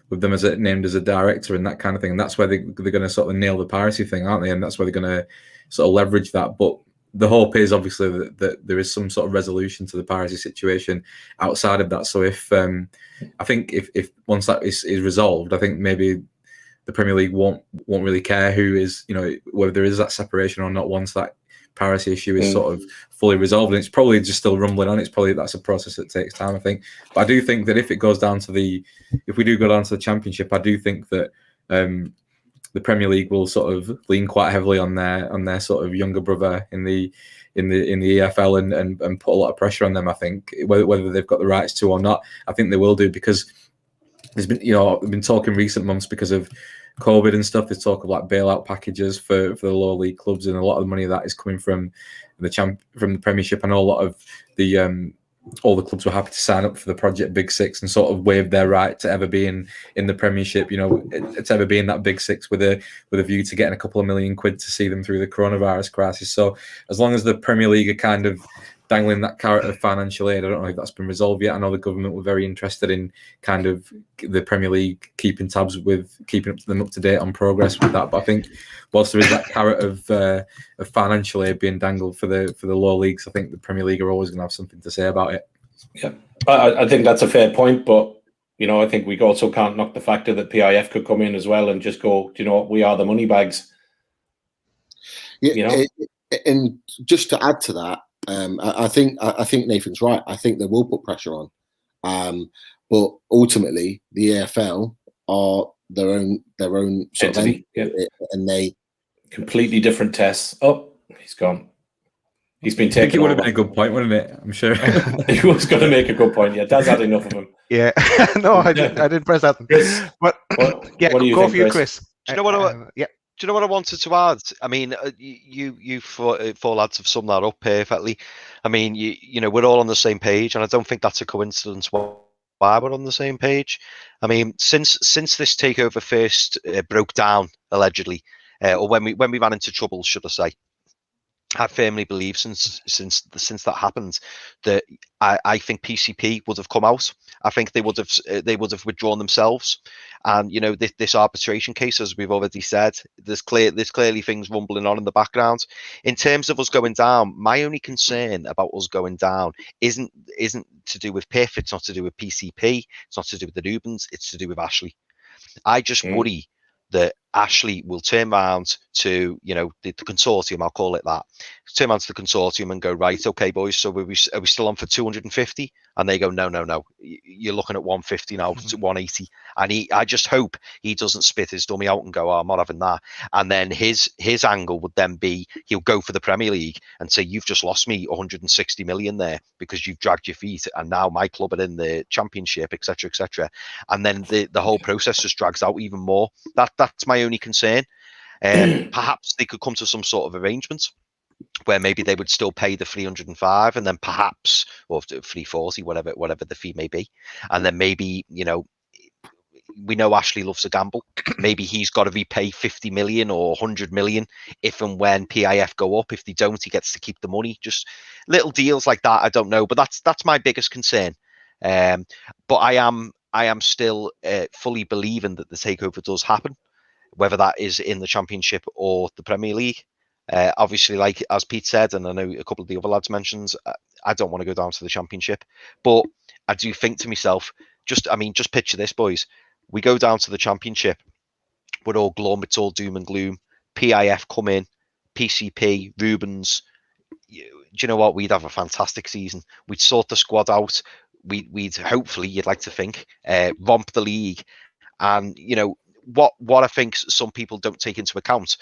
them as named as a director and that kind of thing. And that's where they're going to sort of nail the piracy thing, aren't they? And that's where they're going to sort of leverage that. But the hope is obviously that there is some sort of resolution to the piracy situation outside of that. So if I think if once that is resolved, I think maybe the Premier League won't really care who is, whether there is that separation or not once that piracy issue is sort of fully resolved. And it's probably just still rumbling on. That's a process that takes time, I think. But I do think that if we do go down to the Championship, I do think that the Premier League will sort of lean quite heavily on their sort of younger brother in the EFL and put a lot of pressure on them. I think whether they've got the rights to or not, I think they will do, because there's been we've been talking recent months because of COVID and stuff. There's talk of like bailout packages for the lower league clubs, and a lot of the money of that is coming from the Premiership. I know a lot of all the clubs were happy to sign up for the Project Big Six and sort of waive their right to ever be in the Premiership. To ever be in that Big Six with a view to getting a couple of million quid to see them through the coronavirus crisis. So as long as the Premier League are kind of dangling that carrot of financial aid, I don't know if that's been resolved yet. I know the government were very interested in kind of the Premier League keeping tabs with keeping them up to date on progress with that. But I think whilst there is that carrot of financial aid being dangled for the lower leagues, I think the Premier League are always going to have something to say about it. Yeah, I think that's a fair point, but I think we also can't knock the factor that PIF could come in as well and just go, do you know what, we are the money bags. Yeah, and just to add to that, I think Nathan's right. I think they will put pressure on, but ultimately the EFL are their own sort of entity, and they completely different tests. Oh, he's gone. He's been taken. I think it would have been a good point, wouldn't it? I'm sure he was going to make a good point. Yeah, Dad's had enough of him. Yeah, no, I didn't press that. Chris, but what do you go think, for you, Chris. Do you know what? Do you know what I wanted to add? I mean, you four lads have summed that up perfectly. I mean, we're all on the same page, and I don't think that's a coincidence why we're on the same page. I mean, since this takeover first broke down allegedly, or when we ran into trouble, should I say, I firmly believe since that happened that I think PCP would have come out. I think they would have withdrawn themselves, and you know this arbitration case, as we've already said, there's clearly things rumbling on in the background. In terms of us going down, my only concern about us going down isn't to do with PIF. It's not to do with PCP. It's not to do with the Rubens. It's to do with Ashley. I just worry that Ashley will turn around to, you know, the consortium, I'll call it that, turn around to the consortium and go, right, okay, boys, so are we still on for 250? And they go, no, you're looking at 150 now, to 180. And I just hope he doesn't spit his dummy out and go, oh, I'm not having that. And then his angle would then be, he'll go for the Premier League and say, you've just lost me 160 million there because you've dragged your feet, and now my club are in the Championship, etc., etc. And then the whole process just drags out even more. That's my only concern. Perhaps they could come to some sort of arrangement where maybe they would still pay the 305 and then perhaps, or 340, whatever the fee may be, and then maybe, you know, we know Ashley loves a gamble. Maybe he's got to repay 50 million or 100 million if and when PIF go up. If they don't, he gets to keep the money. Just little deals like that. I don't know, but that's my biggest concern. But I am still fully believing that the takeover does happen, whether that is in the Championship or the Premier League. Obviously, like as Pete said, and I know a couple of the other lads mentioned, I don't want to go down to the Championship, but I do think to myself, just picture this, boys. We go down to the Championship, we're all glum, it's all doom and gloom. PIF come in, PCP, Rubens. Do you know what? We'd have a fantastic season. We'd sort the squad out. We'd hopefully, you'd like to think, romp the league. And you know what I think some people don't take into account.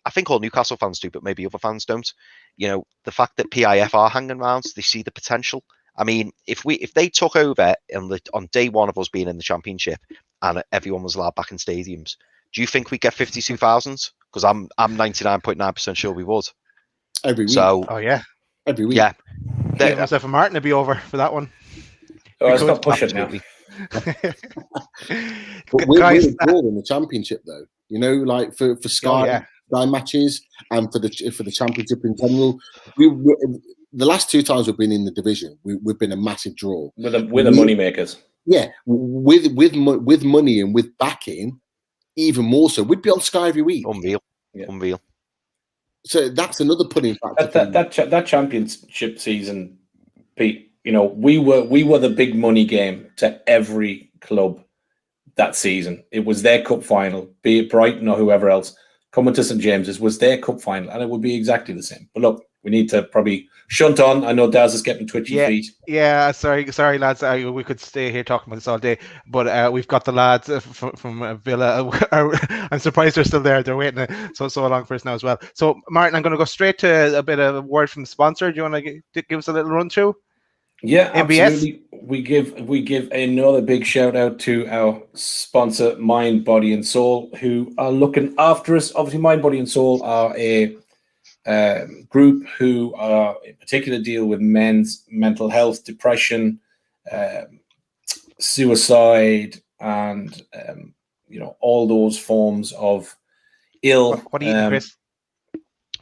I think all Newcastle fans do, but maybe other fans don't. You know, the fact that PIF are hanging around, they see the potential. I mean, if they took over on day one of us being in the Championship and everyone was allowed back in stadiums, do you think we'd get 52,000? Because I'm 99.9% sure we would. Every week. So, oh yeah, every week. Yeah, myself and Martin would be over for that one. Oh, it's not pushing now. But we're good in the Championship, though. You know, like for Sky. Sky matches and for the Championship in general, the last two times we've been in the division, we've been a massive draw. We're the money makers. Yeah, with money and with backing, even more so. We'd be on Sky every week. Unreal. So that's another putting factor. That Championship season, Pete. You know, we were the big money game to every club that season. It was their cup final, be it Brighton or whoever else. Coming to St James's was their cup final, and it would be exactly the same. But look, we need to probably shunt on. I know Daz is getting twitchy feet. Yeah, sorry, lads. We could stay here talking about this all day, but we've got the lads from Villa. I'm surprised they're still there. They're waiting so long for us now as well. So, Martin, I'm going to go straight to a bit of a word from the sponsor. Do you want to give us a little run through? Yeah, MBS? Absolutely. We give another big shout out to our sponsor, Mind, Body and Soul, who are looking after us. Obviously, Mind, Body and Soul are a group who are in particular deal with men's mental health, depression, suicide, and all those forms of ill. What are you eating, Chris?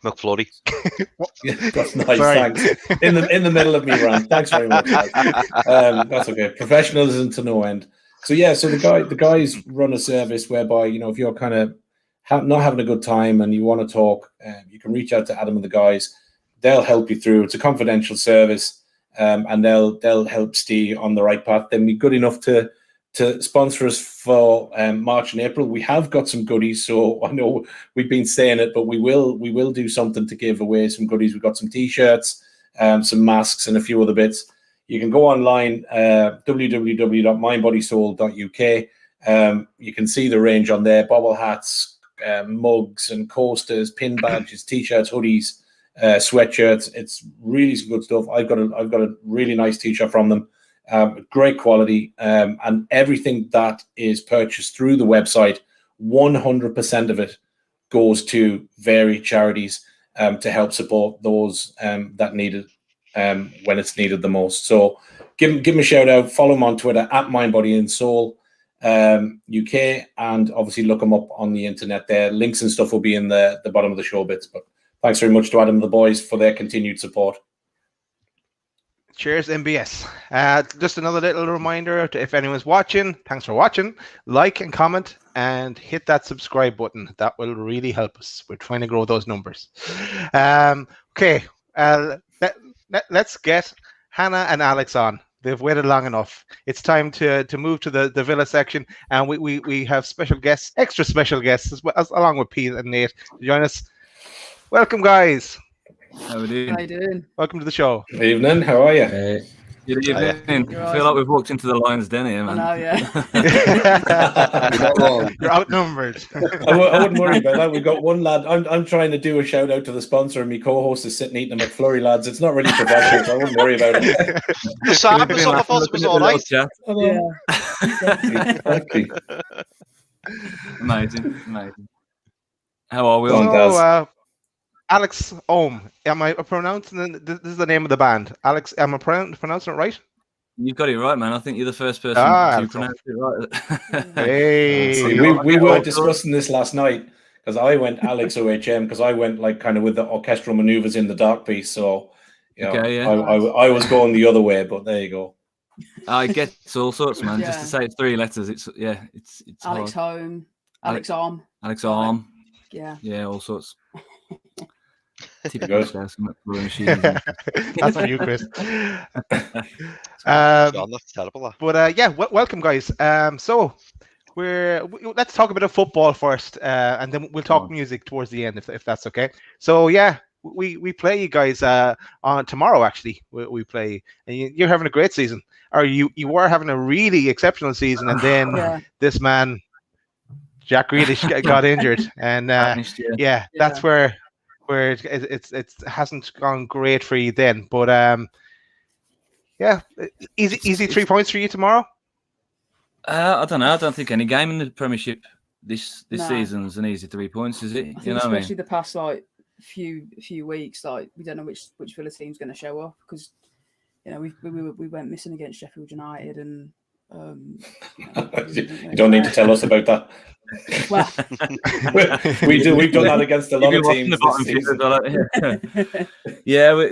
McFlurry. That's nice. Sorry. Thanks. In the middle of me rant. Thanks very much. That's okay. Professionalism to no end. So the guys run a service whereby if you're kind of not having a good time and you want to talk, you can reach out to Adam and the guys. They'll help you through. It's a confidential service, and they'll help stay on the right path. Then be good enough to sponsor us for March and April. We have got some goodies, so I know we've been saying it, but we will do something to give away some goodies. We've got some t-shirts, some masks, and a few other bits. You can go online, www.mindbodysoul.uk. You can see the range on there: bobble hats, mugs and coasters, pin badges, t-shirts, hoodies, sweatshirts. It's really some good stuff. I've got a really nice t-shirt from them. Great quality, and everything that is purchased through the website, 100% of it goes to varied charities to help support those that need it when it's needed the most. So give him a shout out. Follow him on Twitter at MindBodyAndSoul UK, and obviously look him up on the internet there. Links and stuff will be in the bottom of the show bits. But thanks very much to Adam and the boys for their continued support. Cheers, MBS. Just another little reminder to if anyone's watching, thanks for watching. Like and comment and hit that subscribe button. That will really help us. We're trying to grow those numbers. Okay, let's get Hannah and Alex on. They've waited long enough. It's time to move to the Villa section, and we have special guests, extra special guests, as well, along with Pete and Nate to join us. Welcome, guys. How are you doing? Welcome to the show. Good evening. How are you? Good evening. I feel like we've walked into the Lions' Den here, man. I know, yeah. You're outnumbered. I wouldn't worry about that. We've got one lad. I'm trying to do a shout out to the sponsor, and my co-host is sitting eating a McFlurry, lads. It's not really professional, so I wouldn't worry about it. Sam was on the bottom, was all right. Exactly. Amazing. How are we? So, Alex Ohm. Am I pronouncing this is the name of the band? Alex, am I pronouncing it right? You've got it right, man. I think you're the first person to pronounce it right. Hey, we were discussing this last night because I went Alex OHM because I went like kind of with the orchestral maneuvers in the dark piece. So I was going the other way, but there you go. I get all sorts, man. Just to say it's 3 letters. It's Alex Ohm, Alex Ohm. Alex Ohm. Yeah, all sorts. Typical. That's for you, Chris. That's terrible. But welcome, guys. So let's talk a bit of football first, and then we'll talk music towards the end, if that's okay. So we play you guys on tomorrow. Actually, we play, and you're having a great season, or you were having a really exceptional season, and then this man, Jack Grealish, got injured, and that's where it hasn't gone great for you then. But easy 3 points for you tomorrow. I don't know. I don't think any game in the Premiership this season's an easy 3 points, is it? I think especially the past few weeks, we don't know which Villa team's going to show up because we went missing against Sheffield United and. You don't need to tell us about that. Well, we've done that against a lot of teams.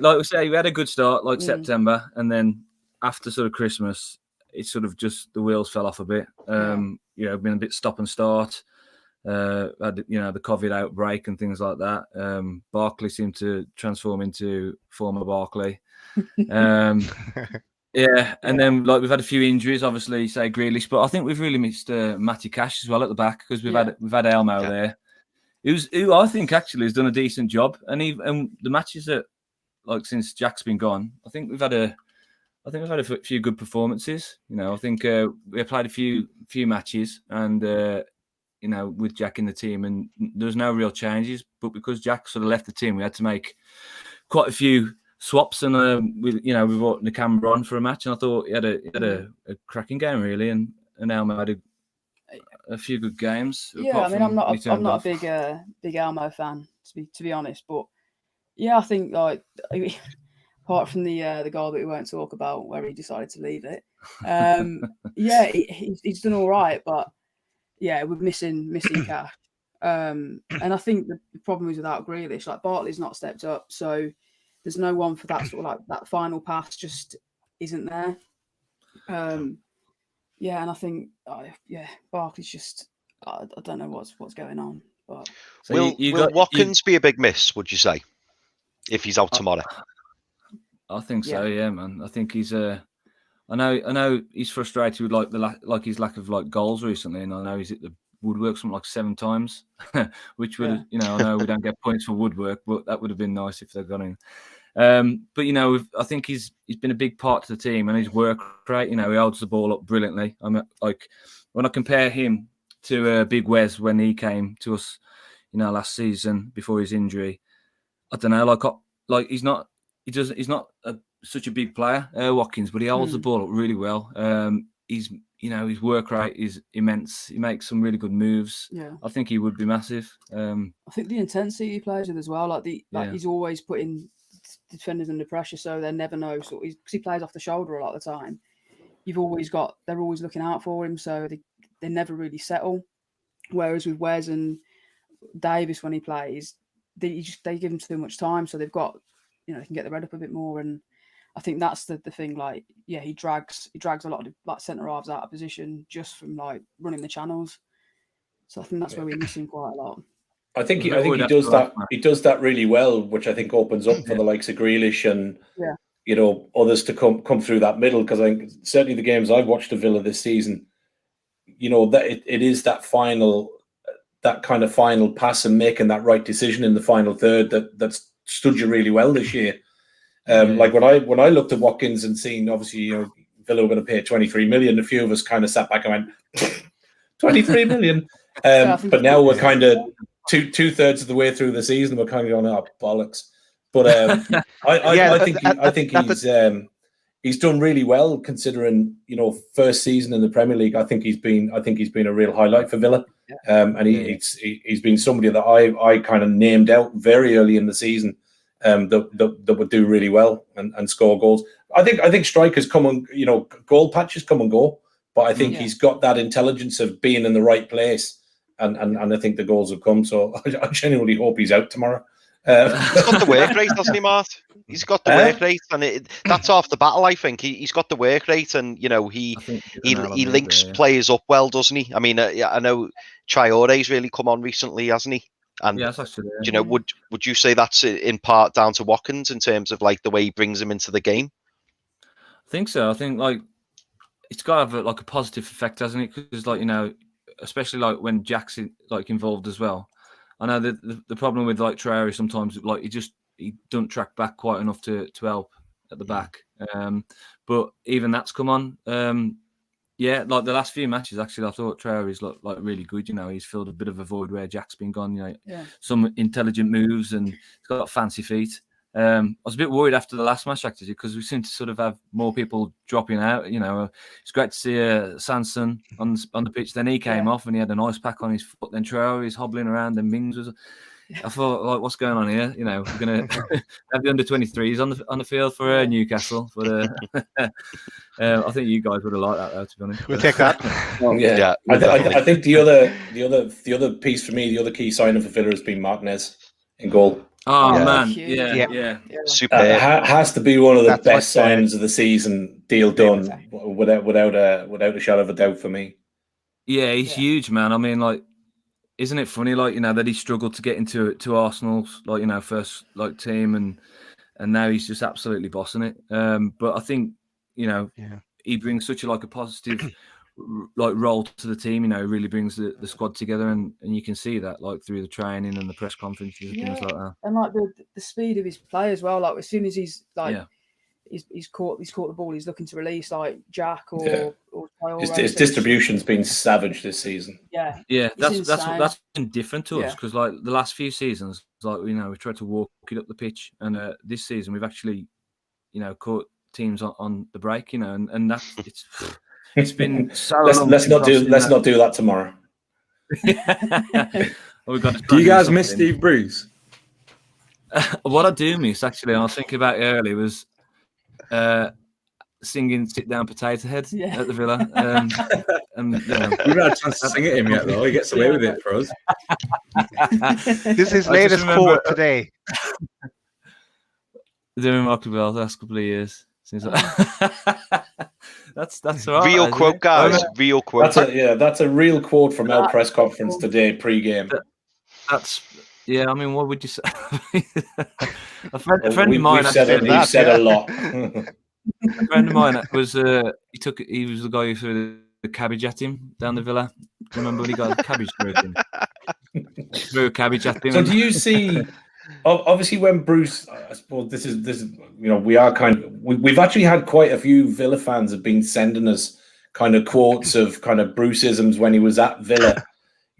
Like we say, we had a good start, September, and then after sort of Christmas, it sort of just the wheels fell off a bit. Been a bit stop and start. Had the COVID outbreak and things like that. Barkley seemed to transform into former Barkley. And then we've had a few injuries, obviously, say Grealish, but I think we've really missed Matty Cash as well at the back because we've had Elmo there, who I think actually has done a decent job, and the matches that since Jack's been gone, I think we've had a few good performances. I think we played a few matches, and with Jack in the team, and there's no real changes, but because Jack sort of left the team, we had to make quite a few swaps, and we brought the camera on for a match, and I thought he had a cracking game really, and Elmo had a few good games. Yeah, I'm not a big Elmo fan to be honest, but I think apart from the goal that we won't talk about where he decided to leave it, he's done all right, but we're missing Cash, and I think the problem is without Grealish, Bartley's not stepped up, so. There's no one for that sort of that final pass just isn't there. And I think Barkley's just I don't know what's going on. But will Watkins be a big miss? Would you say if he's out tomorrow? I think so. Yeah, man. I think he's I know he's frustrated with his lack of goals recently, and I know he's at the woodwork something 7 times, which would I know we don't get points for woodwork, but that would have been nice if they'd gone in. But I think he's been a big part to the team, and his work rate. He holds the ball up brilliantly. I'm when I compare him to Big Wes when he came to us, last season before his injury. I don't know, he's not such a big player, Watkins, but he holds the ball up really well. His work rate is immense. He makes some really good moves. Yeah, I think he would be massive. I think the intensity he plays with as well. He's always putting defenders under pressure, so they never know. So because he plays off the shoulder a lot of the time, they're always looking out for him, so they never really settle. Whereas with Wes and Davis, when he plays, they give him too much time, so they've got, they can get the red up a bit more. And I think that's the thing. Like, yeah, he drags a lot of like centre halves out of position just from like running the channels. So I think that's where we're missing quite a lot. I think he does that. He does that really well, which I think opens up for the likes of Grealish and others to come through that middle. Because I think certainly the games I've watched of Villa this season, that it is that kind of final pass and making that right decision in the final third that's stood you really well this year. Like when I looked at Watkins and seen, obviously, Villa were going to pay 23 million, a few of us kind of sat back and went, 23 million. But now we're kind of two-thirds of the way through the season, we're kind of going, oh, bollocks. But I think he's done really well considering, first season in the Premier League. I think he's been a real highlight for Villa. And he's been somebody that I kind of named out very early in the season that would do really well and score goals. I think strikers come and goal patches come and go, but I think he's got that intelligence of being in the right place, and I think the goals have come. So I genuinely hope he's out tomorrow. He's got the work rate, hasn't he, Mart? He's got the work rate, and that's half the battle. I think he's got the work rate, and he links players up well, doesn't he? I mean, I know Traore's really come on recently, hasn't he? And that's actually, would you say that's in part down to Watkins in terms of like the way he brings him into the game? I think so. I think like it's got to have a positive effect, hasn't it? Because especially like when Jack's involved as well. I know that the problem with like Traore sometimes he doesn't track back quite enough to help at the back. But even that's come on. Like the last few matches, actually, I thought Traore's like really good. He's filled a bit of a void where Jack's been gone. Some intelligent moves and he's got fancy feet. I was a bit worried after the last match actually because we seem to sort of have more people dropping out. It's great to see Sanson on the pitch. Then he came off and he had an ice pack on his foot. Then Traore is hobbling around and Mings was. I thought, like, what's going on here? We're gonna have the under-23s on the field for Newcastle, but I think you guys would have liked that, though. To be honest, we'll take that. I think the other piece for me, the other key signing for Villa has been Martinez in goal. Oh man, yeah. Super. Has to be one of the best signings of the season. Deal done without a shadow of a doubt for me. Yeah, he's huge, man. I mean, like. Isn't it funny, like, that he struggled to get into Arsenal's, like, first like team and now he's just absolutely bossing it. But I think, he brings such a positive like role to the team. He really brings the squad together and you can see that like through the training and the press conferences and things like that. And like the speed of his play as well. Like as soon as he's like he's caught the ball, he's looking to release like Jack or his distribution's been savage this season. That's been different to us because like the last few seasons, like we tried to walk it up the pitch, and this season we've actually caught teams on the break, and that's it's been so. let's not do that tomorrow. Do you guys miss Steve Bruce? What I do miss, actually, I was thinking about it earlier, was singing "Sit Down, Potato Head" at the Villa. And we've not had a chance to sing it him yet, though. He gets away with it for us. This is his latest quote today. Doing remarkably well the last couple of years. Seems like that's all right. Real quote, guys. Real quote. That's a real quote from our press conference today, pre-game. That's. Yeah, I mean, what would you say? a friend of mine. We've said a lot. A friend of mine was he was the guy who threw the cabbage at him down the Villa. Do you remember when he got the cabbage through him? Threw a cabbage at him. So do you see? Obviously, when Bruce, I suppose this is we are we've actually had quite a few Villa fans have been sending us kind of quotes of kind of Bruceisms when he was at Villa.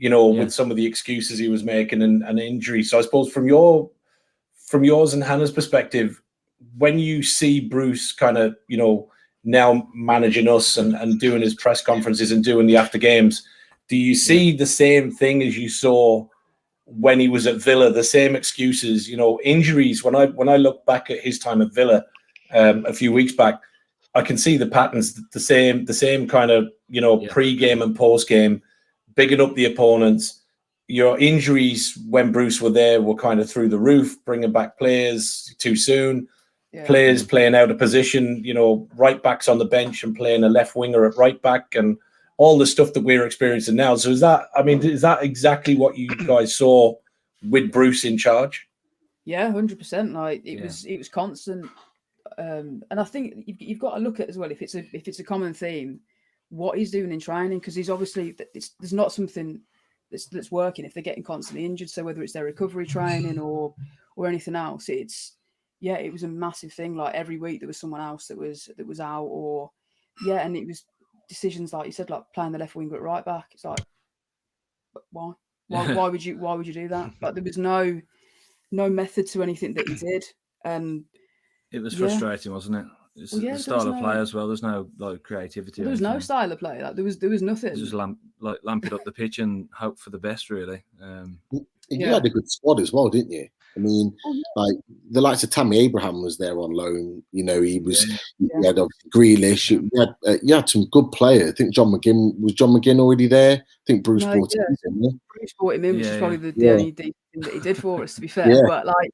With some of the excuses he was making and injury. So I suppose from yours and Hannah's perspective, when you see Bruce kind of, now managing us and doing his press conferences and doing the after games, do you see the same thing as you saw when he was at Villa, the same excuses, injuries. When I look back at his time at Villa a few weeks back, I can see the patterns, the same kind of, pre-game and post-game, bigging up the opponents. Your injuries when Bruce were there were kind of through the roof, bringing back players too soon, players playing out of position, right backs on the bench and playing a left winger at right back, and all the stuff that we're experiencing now. So is that exactly what you guys saw with Bruce in charge? Yeah, 100%. Like it was constant. And I think you've got to look at as well, if it's a common theme, what he's doing in training, because he's obviously there's not something that's working if they're getting constantly injured. So whether it's their recovery training or anything else, it was a massive thing. Like every week there was someone else that was out, and it was decisions like you said, like playing the left winger at right back. It's like, why would you do that? Like there was no method to anything that he did. It was frustrating, wasn't it? It's the style of play as well. There's no creativity. There was no style of play. Like there was nothing. Just lamp it up the pitch and hope for the best, really. You had a good squad as well, didn't you? I mean, like the likes of Tammy Abraham was there on loan. He was. You had Grealish. You had some good players. I think John McGinn already there. I think Bruce brought him in. Bruce brought him in, which is probably the only thing that he did for us, to be fair. But like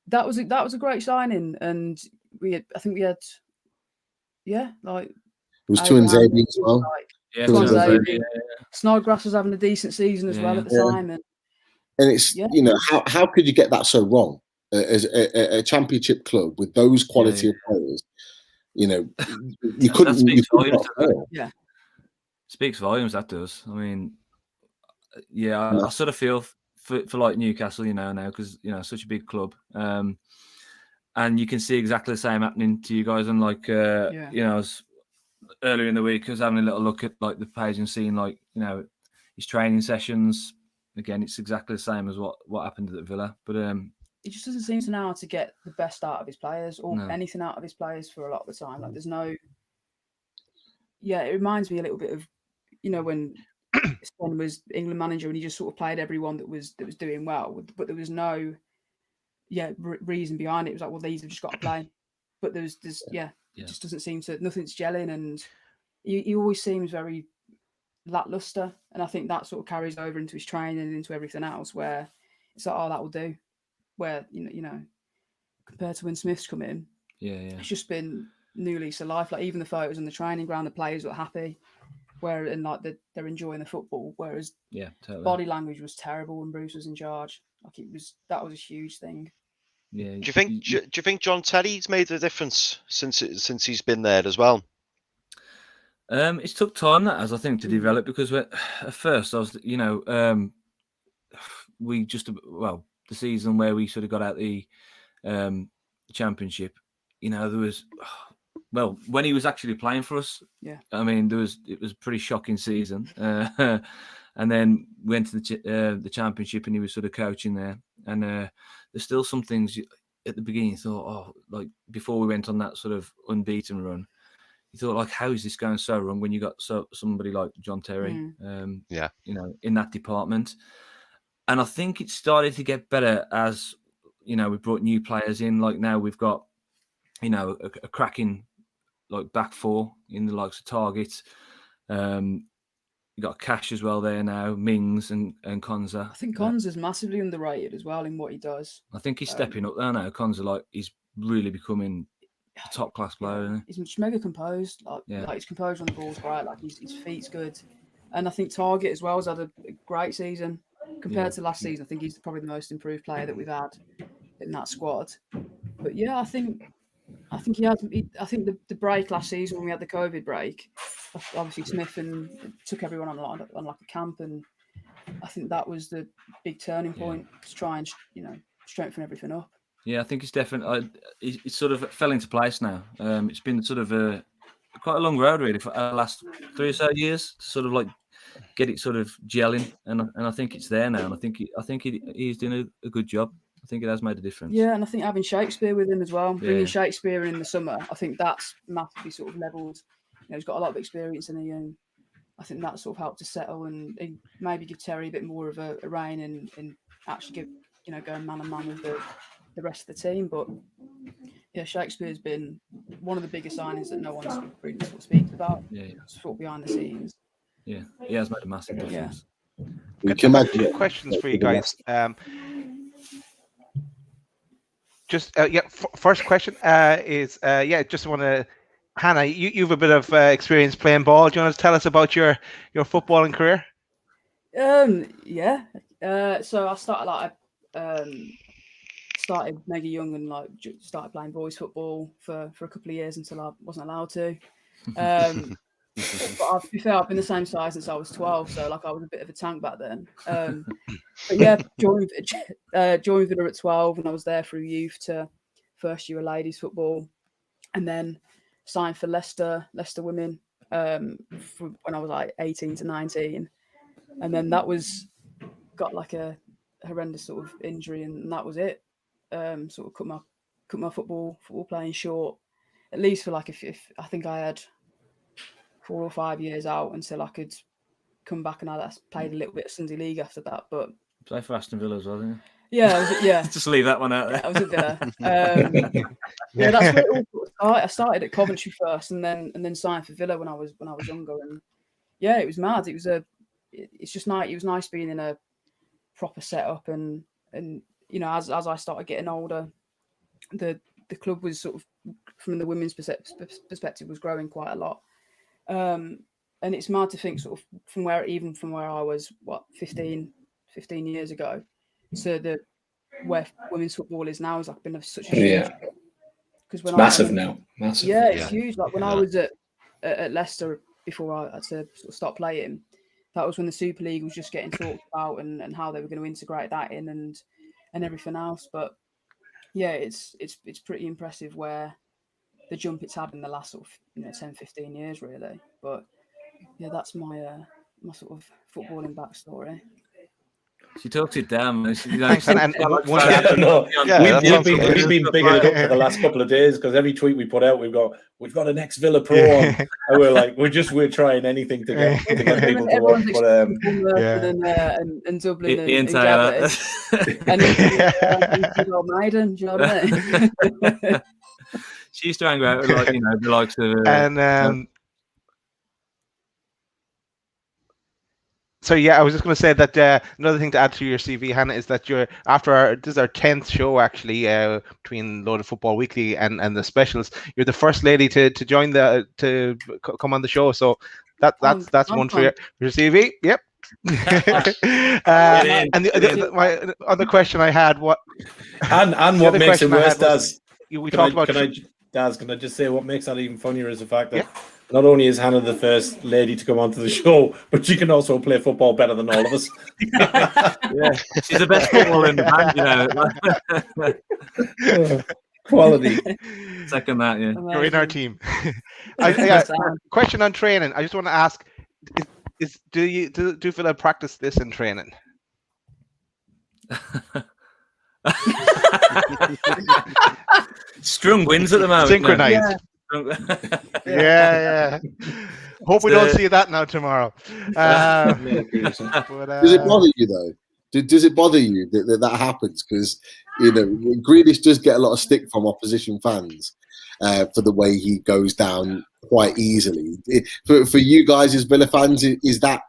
that was a great signing, and it was Tuanzebe as well. Snodgrass was having a decent season as well at the time, and it's how could you get that so wrong as a championship club with those quality of players? You couldn't. Speaks volumes. That does. I mean, I sort of feel for like Newcastle, now because such a big club. And you can see exactly the same happening to you guys. And like, I was earlier in the week, I was having a little look at like the page and seeing his training sessions. Again, it's exactly the same as what happened at Villa. But he just doesn't seem to know how to get the best out of his players or anything out of his players for a lot of the time. Like there's no. Yeah, it reminds me a little bit of, when Swan was England manager and he just sort of played everyone that was doing well, but there was no. Reason behind it. It was like, well, these have just got to play, but it just doesn't seem to. Nothing's gelling, and he always seems very lackluster. And I think that sort of carries over into his training and into everything else. Where it's like, oh, that will do. Where compared to when Smith's come in, it's just been new lease of life. Like even the photos on the training ground, the players were happy, they're enjoying the football. Whereas totally. Body language was terrible when Bruce was in charge. Like that was a huge thing. Yeah. Do you think John Terry's made a difference since he's been there as well? It's took time I think to develop, because at first I was the season where we sort of got out the championship, there was when he was actually playing for us. I mean it was a pretty shocking season, and then went to the championship and he was sort of coaching there, and there's still some things at the beginning you thought, like before we went on that sort of unbeaten run, you thought like, how is this going so wrong when you got somebody like John Terry, in that department. And I think it started to get better as we brought new players in. Like now we've got a cracking like back four in the likes of Target. You got Cash as well there now, Mings and Konza. I think Konza's massively underrated as well in what he does. I think he's stepping up there now. Konza, he's really becoming a top class player. He's mega composed. Like his composure on the ball's great. Like his feet's good, and I think Target as well has had a great season compared to last season. I think he's probably the most improved player that we've had in that squad. But I think he had. I think the break last season when we had the COVID break, obviously Smith and took everyone on like a camp, and I think that was the big turning point to try and strengthen everything up. Yeah, I think it's definitely it sort of fell into place now. It's been sort of quite a long road really for the last 3 or so years to sort of like get it sort of gelling, and I think it's there now, and I think he's doing a good job. I think it has made a difference. Yeah, and I think having Shakespeare with him as well, bringing Shakespeare in the summer, I think that's massively sort of levelled. He's got a lot of experience in it, and I think that sort of helped to settle and maybe give Terry a bit more of a rein in actually going man on man with the rest of the team. But yeah, Shakespeare's been one of the biggest signings that no one's really sort of speaks about. Yeah. Sort of behind the scenes. Yeah, he has made a massive difference. We can imagine Two questions for you guys. First question is just want to, Hannah, you've a bit of experience playing ball. Do you want to tell us about your footballing career? So I started started mega young and started playing boys football for a couple of years until I wasn't allowed to. But to be fair, I've been the same size since I was 12, so I was a bit of a tank back then. But yeah, joined Villa at 12, and I was there through youth to first year of ladies football, and then signed for Leicester Women when I was 18 to 19, and then got a horrendous sort of injury, and that was it. Sort of cut my football playing short, at least for if I think I had 4 or 5 years out until I could come back, and I played a little bit of Sunday League after that. But play for Aston Villa as well, didn't you? Yeah. Just leave that one out there. I was at Villa. That's where it all started. I started at Coventry first, and then signed for Villa when I was younger. And yeah, it was mad. It's just nice. It was nice being in a proper setup, and as I started getting older, the club was sort of, from the women's perspective, was growing quite a lot. And it's mad to think sort of from where I was 15 years ago to where women's football is now has been such a huge, because when massive now. It's huge. When I was at Leicester before I had to sort of stop playing, that was when the Super League was just getting talked about and how they were going to integrate that in and everything else. But yeah, it's pretty impressive where the jump it's had in the last sort of 10-15 years really. But yeah, that's my sort of footballing backstory. She talks it down. We've been bigging it up for the last couple of days because every tweet we put out, we've got an ex-Villa pro on, and we're trying anything to get people to watch. But and Dublin Ian and Gabbard, and old Maiden, do you know what I mean? She used to hang out with the likes of and. So yeah, I was just going to say that another thing to add to your CV, Hannah, is that this is our 10th show actually between Loaded Football Weekly and the specials. You're the first lady to join to come on the show, so that's one for your CV. Yep. And the other question I had, what makes it worse, Daz? We talked about. Daz, can I just say what makes that even funnier is the fact that not only is Hannah the first lady to come onto the show, but she can also play football better than all of us. Yeah, she's the best footballer in the band, Quality. Second that, yeah. You're in our team. Question on training. I just want to ask: do Villa practice this in training? Strong wins at the moment. Synchronized. Yeah. Hope we don't see that now tomorrow. Does it bother you though? Does it bother you that happens? Because Grealish does get a lot of stick from opposition fans for the way he goes down quite easily. For you guys as Villa fans, is that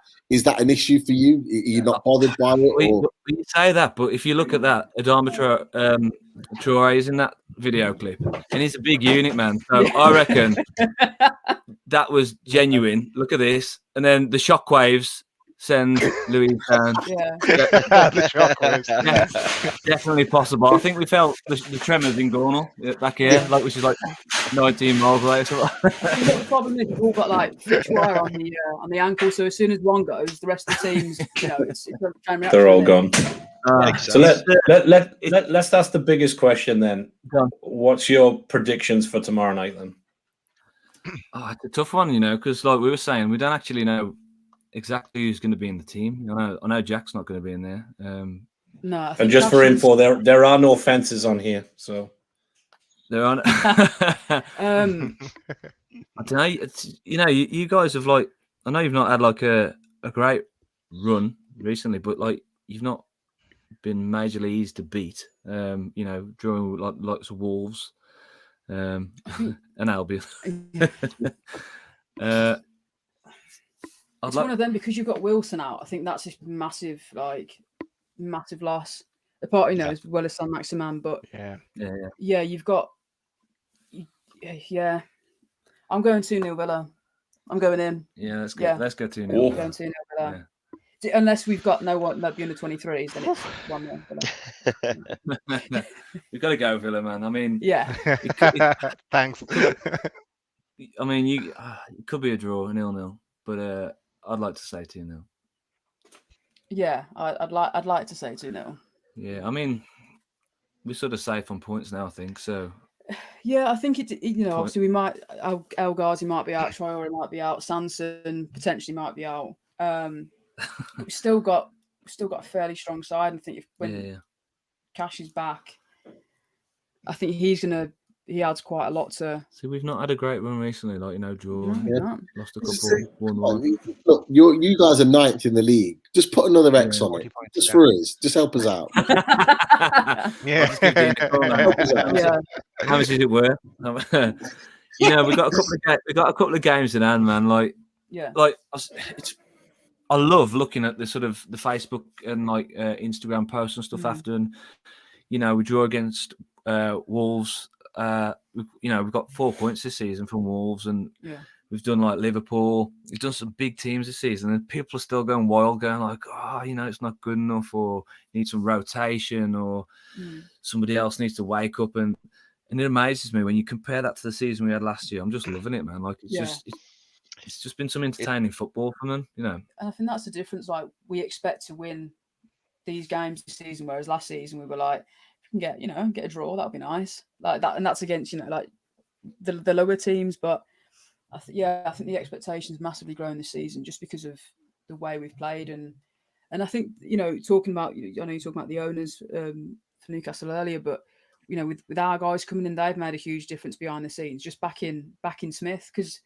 an issue for you? Are you not bothered by it? We say that, but if you look at that, Adama Traore is in that video clip, and he's a big unit, man. So I reckon that was genuine. Look at this, and then the shockwaves send Louise down. The shockwaves. Definitely possible. I think we felt the tremors in Gornal back here, which is 19 miles away. The problem is we've all got fixed wire on the ankle, so as soon as one goes, the rest of the teams, they're all gone. So let's ask the biggest question then. What's your predictions for tomorrow night then? Oh, it's a tough one, because like we were saying, we don't actually know exactly who's going to be in the team. I know Jack's not going to be in there. No. And just for info, there are no fences on here, so there aren't. I don't know. You guys have I know you've not had a great run recently, but you've not been majorly easy to beat. You know, drawing with lots of Wolves, and Albion. It's one of them because you've got Wilson out. I think that's a massive loss. Apart, as well as San Maximan, but yeah, you've got. Yeah, I'm going 2-0 Villa. I'm going in. Yeah, let's go 2-0. I'm going 2-0 Villa. Yeah. Unless we've got no one the under 23s, then it's 1-1. We've got to go Villa, man. I mean, yeah. Thanks. I mean, it could be a draw, 0-0, but I'd like to say 2-0. Yeah, I'd like to say 2-0. Yeah, I mean, we're sort of safe on points now, I think. So. Yeah, I think obviously we might. El Ghazi might be out, Traore might be out, Sanson potentially might be out. We've still got a fairly strong side. I think when Cash is back, I think he adds quite a lot to. See, we've not had a great run recently, draw, lost a couple, 1-1. Look, you guys are 9th in the league. Just put another X on it, just for us. Just help us out. Yeah. How much is it worth? We got a couple of games in hand, man. I love looking at the sort of the Facebook and Instagram posts and stuff after, and we draw against Wolves. We've got 4 points this season from Wolves, and we've done Liverpool. We've done some big teams this season, and people are still going wild, going it's not good enough, or need some rotation, or somebody else needs to wake up. And it amazes me when you compare that to the season we had last year. I'm just loving it, man. It's just been some entertaining football from them, And I think that's the difference. We expect to win these games this season, whereas last season we were like, if we can get a draw, that would be nice. Like that, and that's against the lower teams. But I think the expectations massively grown this season just because of the way we've played, and I think talking about I know you're talking about the owners for Newcastle earlier, but with our guys coming in, they've made a huge difference behind the scenes. Just back in Smith, because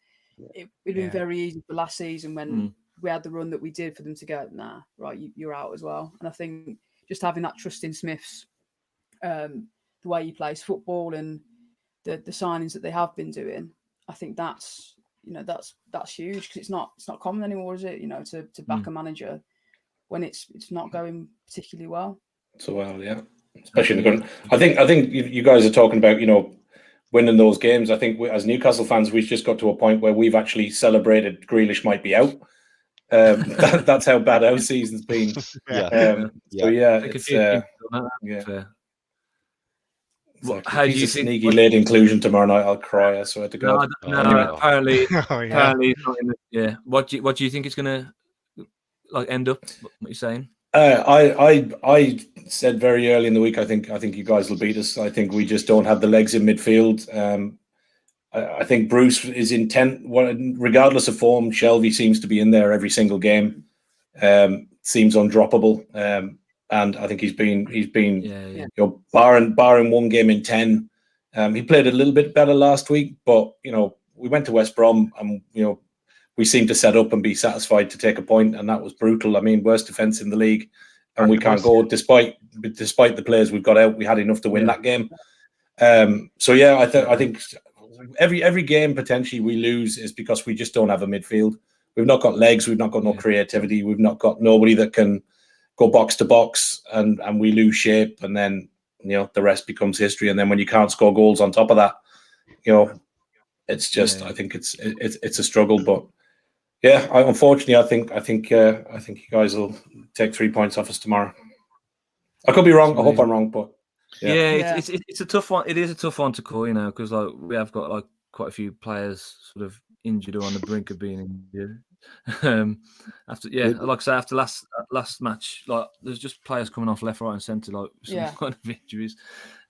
it'd been very easy for last season when we had the run that we did for them to go, nah, right, you're out as well. And I think just having that trust in Smith's the way he plays football and the signings that they have been doing, I think that's huge, because it's not common anymore, is it? To back a manager when it's not going particularly well. So yeah, especially in the current. I think you guys are talking about winning those games. I think as Newcastle fans, we've just got to a point where we've actually celebrated Grealish might be out. That's how bad our season's been. How do you think? Sneaky late inclusion tomorrow night? I'll cry. I swear to God. Apparently, apparently, What do you think it's going to end up? What you're saying? I said very early in the week, I think you guys will beat us. I think we just don't have the legs in midfield. I think Bruce is intent. Regardless of form, Shelvey seems to be in there every single game. Seems undroppable. And I think he's been barring one game in 10. He played a little bit better last week, but we went to West Brom and we seemed to set up and be satisfied to take a point, and that was brutal. I mean, worst defense in the league, and we can't go despite the players we've got out. We had enough to win that game. I think every game potentially we lose is because we just don't have a midfield. We've not got legs. We've not got no creativity. We've not got nobody that can go box to box, and we lose shape, and then the rest becomes history. And then when you can't score goals on top of that, it's just I think it's a struggle. But unfortunately, I think you guys will take 3 points off us tomorrow. I could be wrong. I hope I'm wrong, but it's a tough one. It is a tough one to call, because we have got quite a few players sort of injured or on the brink of being injured. After last match, there's just players coming off left, right, and centre, some kind of injuries.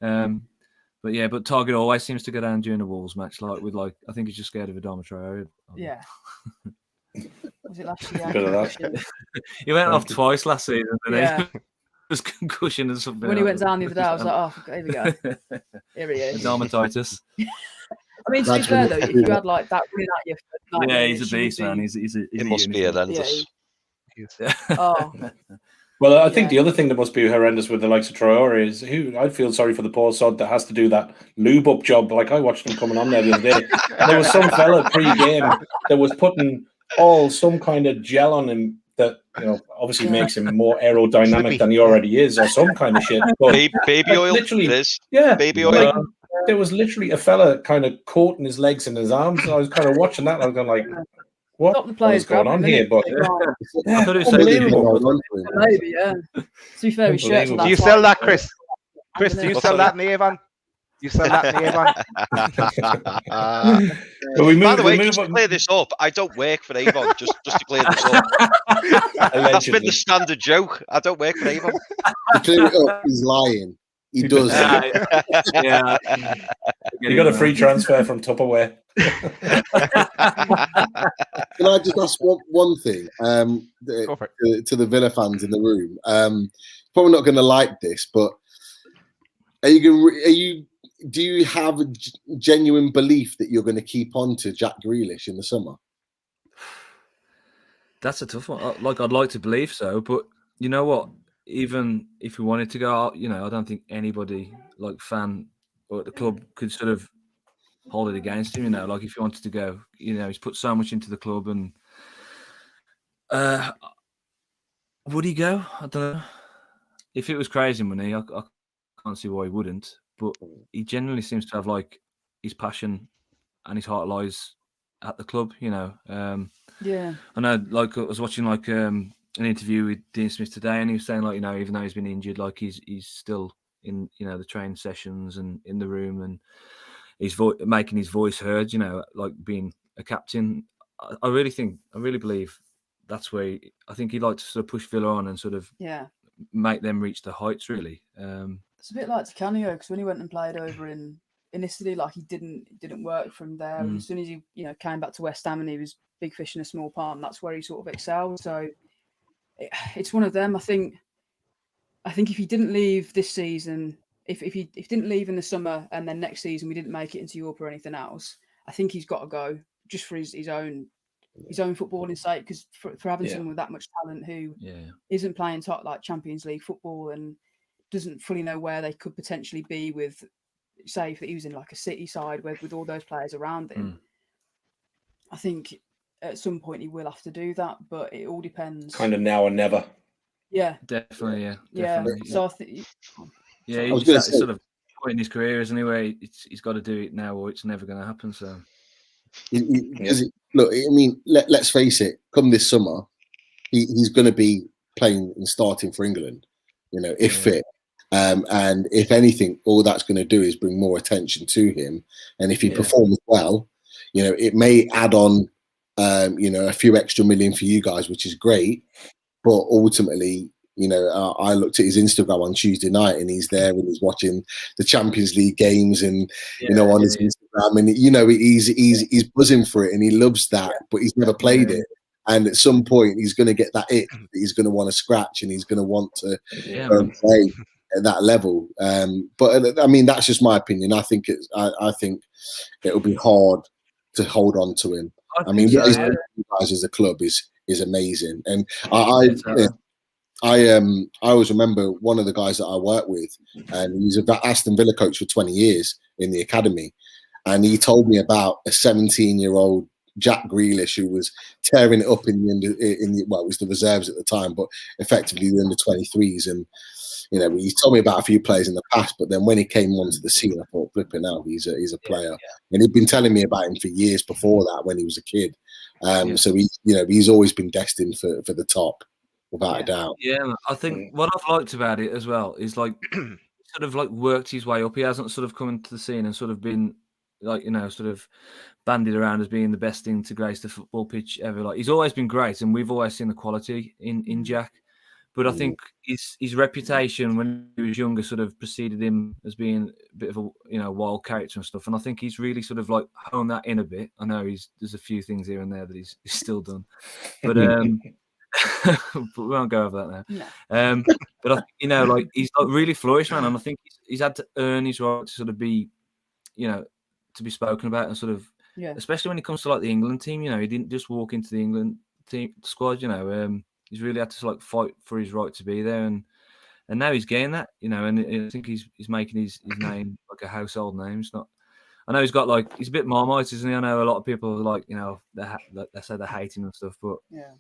But Target always seems to go down during the Wolves match, I think he's just scared of Adama Traore. Yeah. Was it last year? He went off twice last season, didn't he? It was concussion and something. When he went down the other day, I was like, oh, here we go. Here he is. Dermatitis. I mean, to be fair though, if you had that running at you for 9 he's a beast, man. He must be a lenses. Oh, Well, I think the other thing that must be horrendous with the likes of Traore is I feel sorry for the poor sod that has to do that lube up job. Like I watched him coming on there the other day. There was some fella pre-game that was putting some kind of gel on him that obviously makes him more aerodynamic than he already is, or some kind of shit. But baby oil, literally, it is. Yeah, baby oil. There was literally a fella kind of coating his legs and his arms, and I was kind of watching that. And I was going like, what is going on here? But I thought it was unbelievable. Maybe, yeah. To be fair, his shirts do you sell that, Chris? Chris, do you sell that in the Avon? You sell that in the Avon? By the way, just to clear this up, I don't work for Avon. Just to clear this up. That's been the standard joke. I don't work for Avon. To clear it up, he's lying. He does. Yeah. You got a free transfer from Tupperware. Can I just ask one thing to the Villa fans in the room? Probably not going to like this, but do you have a genuine belief that you're going to keep on to Jack Grealish in the summer? That's a tough one. Like, I'd like to believe so, but you know what? Even if we wanted to go out, I don't think anybody, like fan or at the club, could sort of hold it against him. Like if he wanted to go, he's put so much into the club, and would he go? I don't know. If it was crazy money, I can't see why he wouldn't. But he generally seems to have like his passion and his heart lies at the club. Yeah. I know. Like I was watching like an interview with Dean Smith today, and he was saying like even though he's been injured, like he's still in the training sessions and in the room, and he's making his voice heard. Like being a captain. I really believe that's where I think he'd like to sort of push Villa on and sort of make them reach the heights. Really. It's a bit like Canio, because when he went and played over in Italy, like he didn't work from there. And as soon as he came back to West Ham and he was big fish in a small pond, that's where he sort of excelled. So it's one of them. I think if he didn't leave this season, if he didn't leave in the summer and then next season we didn't make it into Europe or anything else, I think he's got to go just for his own footballing sake, because for having someone with that much talent who isn't playing top like Champions League football and doesn't fully know where they could potentially be with, say, if he was in like a City side with all those players around him. I think at some point he will have to do that, but it all depends. Kind of now or never. Yeah, definitely. Yeah. So I think. Yeah, he's at sort of point in his career, isn't he? Where he's got to do it now, or it's never going to happen. So. Look, I mean, let's face it. Come this summer, he's going to be playing and starting for England. If fit. And if anything, all that's going to do is bring more attention to him. And if he performs well, it may add on, a few extra million for you guys, which is great. But ultimately, I looked at his Instagram on Tuesday night, and he's there and he's watching the Champions League games, and on his Instagram, and he's buzzing for it, and he loves that, but he's never played it. And at some point, he's going to get that itch that he's going to want to scratch, and he's going to want to play at that level. But I mean, that's just my opinion. I think it'll be hard to hold on to him. I mean, what he's done for you guys as a club is amazing. And I always remember one of the guys that I worked with, and he's an Aston Villa coach for 20 years in the academy, and he told me about a 17-year-old Jack Grealish who was tearing it up in the well, it was the reserves at the time, but effectively the under 23s. And he told me about a few players in the past, but then when he came onto the scene, I thought, flipping out, he's a player. And he'd been telling me about him for years before that, when he was a kid. So he's always been destined for the top, without a doubt. Yeah, I think what I've liked about it as well is like sort of like worked his way up. He hasn't sort of come into the scene and sort of been like sort of bandied around as being the best thing to grace the football pitch ever. Like he's always been great, and we've always seen the quality in Jack. But I think his reputation when he was younger sort of preceded him as being a bit of a wild character and stuff. And I think he's really sort of like honed that in a bit. I know there's a few things here and there that he's still done, but but we won't go over that now. But I think, like he's like really flourished, man. And I think he's had to earn his right to sort of be, to be spoken about, and sort of, especially when it comes to like the England team. He didn't just walk into the England team squad. he's really had to like fight for his right to be there, and now he's getting that, and I think he's making his name like a household name. It's not. I know he's got like he's a bit Marmite, isn't he? I know a lot of people are like they say they hate him and stuff, but yeah.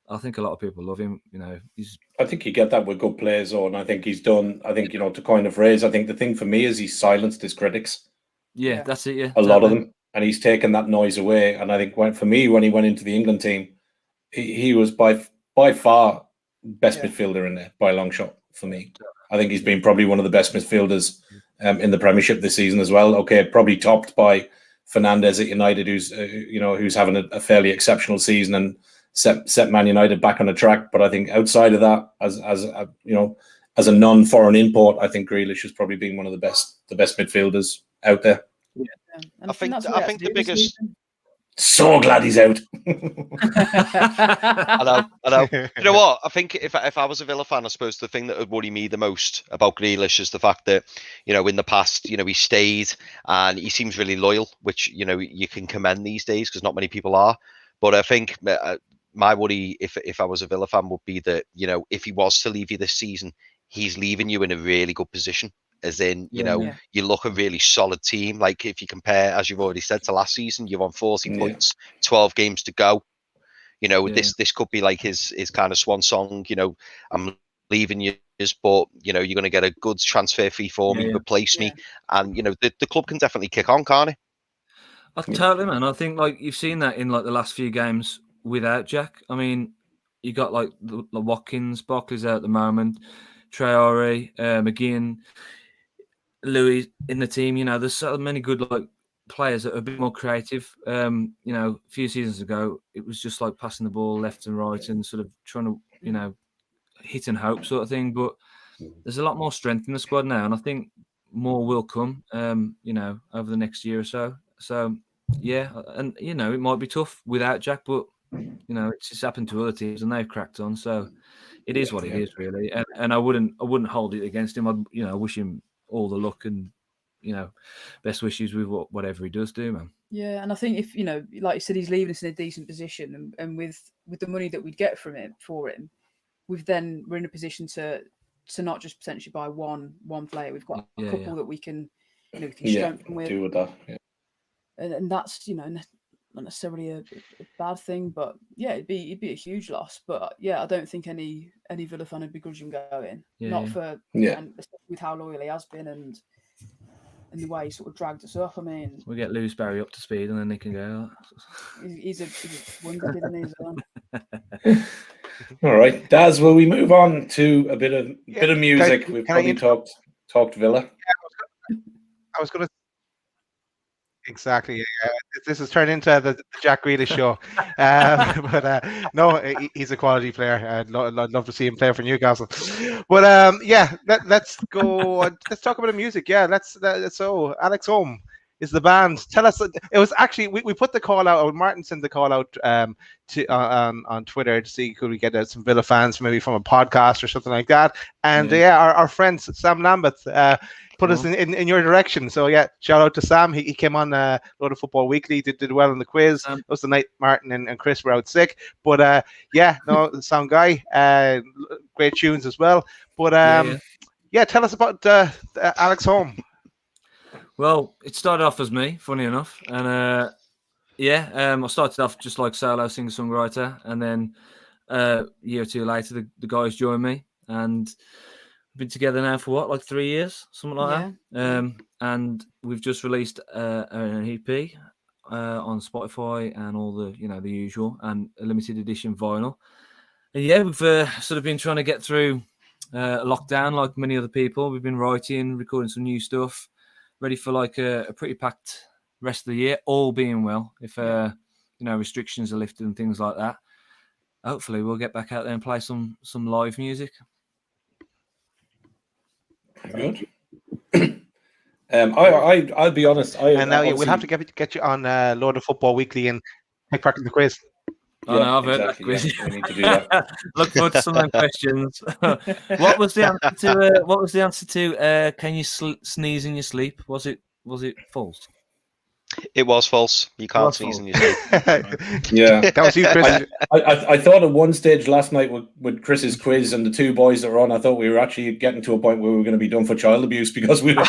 I think a lot of people love him. I think you get that with good players, though, and I think he's done. I think to coin a phrase, I think the thing for me is he's silenced his critics. Yeah, that's it. Yeah, a lot of them, and he's taken that noise away. And I think when he went into the England team, he was by far best midfielder in there by a long shot for me. I think he's been probably one of the best midfielders in the Premiership this season as well. Okay, probably topped by Fernandes at United, who's having a fairly exceptional season and set Man United back on the track. But I think outside of that, as a non-foreign import, I think Grealish has probably been one of the best midfielders out there. Yeah. I think the biggest. So glad he's out. I know. You know what? I think if I was a Villa fan, I suppose the thing that would worry me the most about Grealish is the fact that, in the past, he stayed and he seems really loyal, which, you can commend these days because not many people are. But I think my worry, if I was a Villa fan, would be that, if he was to leave you this season, he's leaving you in a really good position. As in, you look a really solid team. Like if you compare, as you've already said, to last season, you're on 40 points, 12 games to go. This could be like his kind of swan song. I'm leaving you, but you're going to get a good transfer fee for me, replace me, and the club can definitely kick on, can't it? Totally, man. I think like you've seen that in like the last few games without Jack. I mean, you got like the Watkins, Barkley's out at the moment, Traore, McGinn, Louis in the team. There's so many good like players that are a bit more creative. A few seasons ago, it was just like passing the ball left and right and sort of trying to, hit and hope sort of thing. But there's a lot more strength in the squad now, and I think more will come, over the next year or so. So, yeah, and, it might be tough without Jack, but, it's just happened to other teams and they've cracked on. So it is what it is, really. And I wouldn't hold it against him. I wish him all the luck and, best wishes with whatever he does do, man. Yeah, and I think if, like you said, he's leaving us in a decent position and with the money that we'd get for him, we're in a position to not just potentially buy one player. We've got a couple that we can strengthen with. Do with that. Yeah. And that's, not necessarily a bad thing, but it'd be a huge loss. But I don't think any Villa fan would begrudge him going. And especially with how loyal he has been and the way he sort of dragged us up. I mean, we get Lewis Barry up to speed and then they can go. He's a wonder kid in his own. All right, Daz, will we move on to a bit of music? We've probably talked Villa. Yeah, I was going to. Exactly. This has turned into the Jack Grealish show. But no, he's a quality player. I'd love to see him play for Newcastle. But let's go. Let's talk about the music. Yeah, so Alex Ohm is the band. Tell us. It was actually we put the call out. Or Martin sent the call out on Twitter to see could we get some Villa fans maybe from a podcast or something like that. And our friend Sam Lambeth put us in your direction. So shout out to Sam. He came on Load of Football Weekly, did well in the quiz. It was the night Martin and Chris were out sick. But sound guy, great tunes as well. But tell us about Alex Ohm. Well, it started off as me, funny enough, and I started off just like solo singer-songwriter, and then a year or two later, the guys joined me, and we've been together now for like 3 years, something like that. And we've just released an EP on Spotify and all the the usual, and a limited edition vinyl. And we've sort of been trying to get through lockdown like many other people. We've been writing, recording some new stuff, ready for like a pretty packed rest of the year, all being well. If restrictions are lifted and things like that, hopefully we'll get back out there and play some live music. Good. I'll be honest. We'll have to get you on Load of Football Weekly and take part in the quiz. I've heard that quiz. We need to do that. Look forward to some of them questions. What was the answer to? Can you sneeze in your sleep? Was it false? It was false. You can't sneeze in your sleep. Yeah, that was you, Chris. I thought at one stage last night with Chris's quiz and the two boys that were on, I thought we were actually getting to a point where we were going to be done for child abuse because we were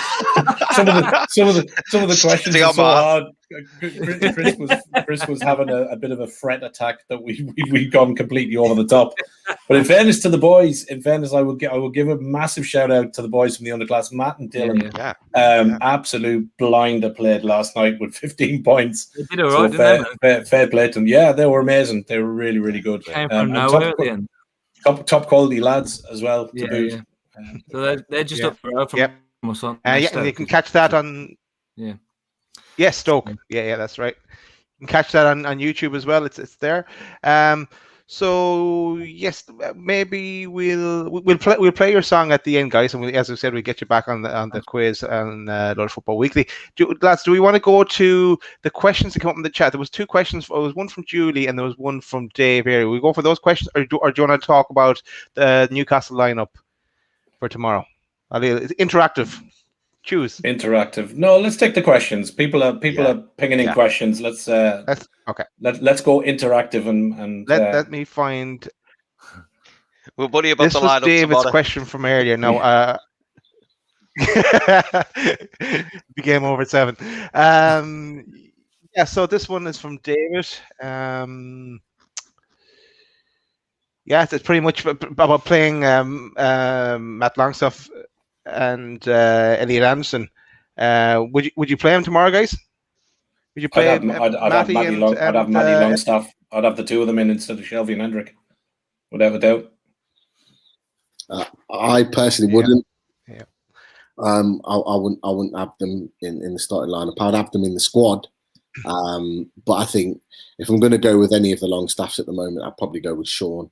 some of the questions were so hard. Chris was having a bit of a fret attack that we'd gone completely over the top. But in fairness to the boys, I will give a massive shout out to the boys from the underclass, Matt and Dylan. Absolute blinder played last night with 15 points. They did all right, fair play to them. Yeah, they were amazing. They were really, really good. Came from nowhere at the end. Top quality lads as well to boot. Yeah. So they're just up the road from us on. You can catch that on. Stoke. Yeah, that's right. You can catch that on YouTube as well. It's there. So yes, maybe we'll play your song at the end, guys, and as I said, we'll get you back on the quiz on Lord Football Weekly. Lads, do we want to go to the questions that come up in the chat? There was two questions. There was one from Julie and there was one from Dave here. We go for those questions, or do you want to talk about the Newcastle lineup for tomorrow? It's interactive. Choose. Interactive. No, let's take the questions. People are pinging in questions. Let's go interactive and let me find. We'll worry about this the was lineup David's tomorrow. question from earlier. Now, the game over at 7. So this one is from David. It's pretty much about playing Matt Longstaff and Elliot Anderson. Would you play him tomorrow, guys? Would you play? I'd have Matty Longstaff. I'd have the two of them in instead of Shelby and Hendrick, without a doubt. I personally wouldn't. Yeah. I wouldn't have them in the starting lineup. I'd have them in the squad. But I think if I'm going to go with any of the Longstaffs at the moment, I'd probably go with Sean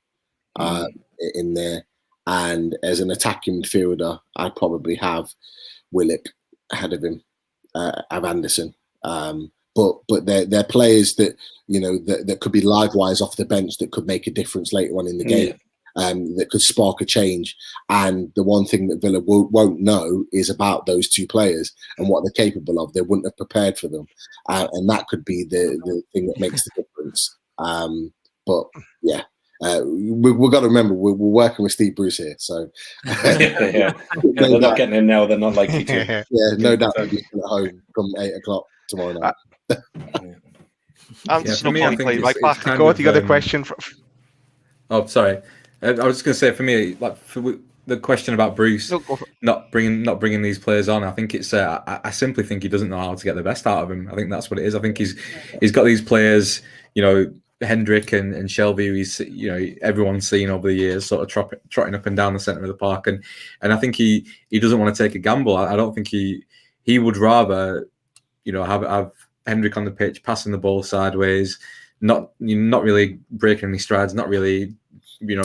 in there. And as an attacking midfielder, I'd probably have Willock ahead of him, have Anderson. But they're players that that could be live wires off the bench that could make a difference later on in the game, that could spark a change. And the one thing that Villa won't know is about those two players and what they're capable of. They wouldn't have prepared for them, and that could be the thing that makes the difference. But yeah. We've got to remember we're working with Steve Bruce here, so they're not getting in now. They're not likely to. No doubt they'll be at home come 8 o'clock tomorrow night. For me, I think right back. Go with the other question. Oh, sorry. I was just going to say, for me, like for the question about Bruce not bringing these players on, I think it's. I simply think he doesn't know how to get the best out of him. I think that's what it is. I think he's got these players, Hendrick and Shelby, who everyone's seen over the years, sort of trotting up and down the centre of the park, and I think he doesn't want to take a gamble. I don't think he would rather have Hendrick on the pitch, passing the ball sideways, not really breaking any strides, not really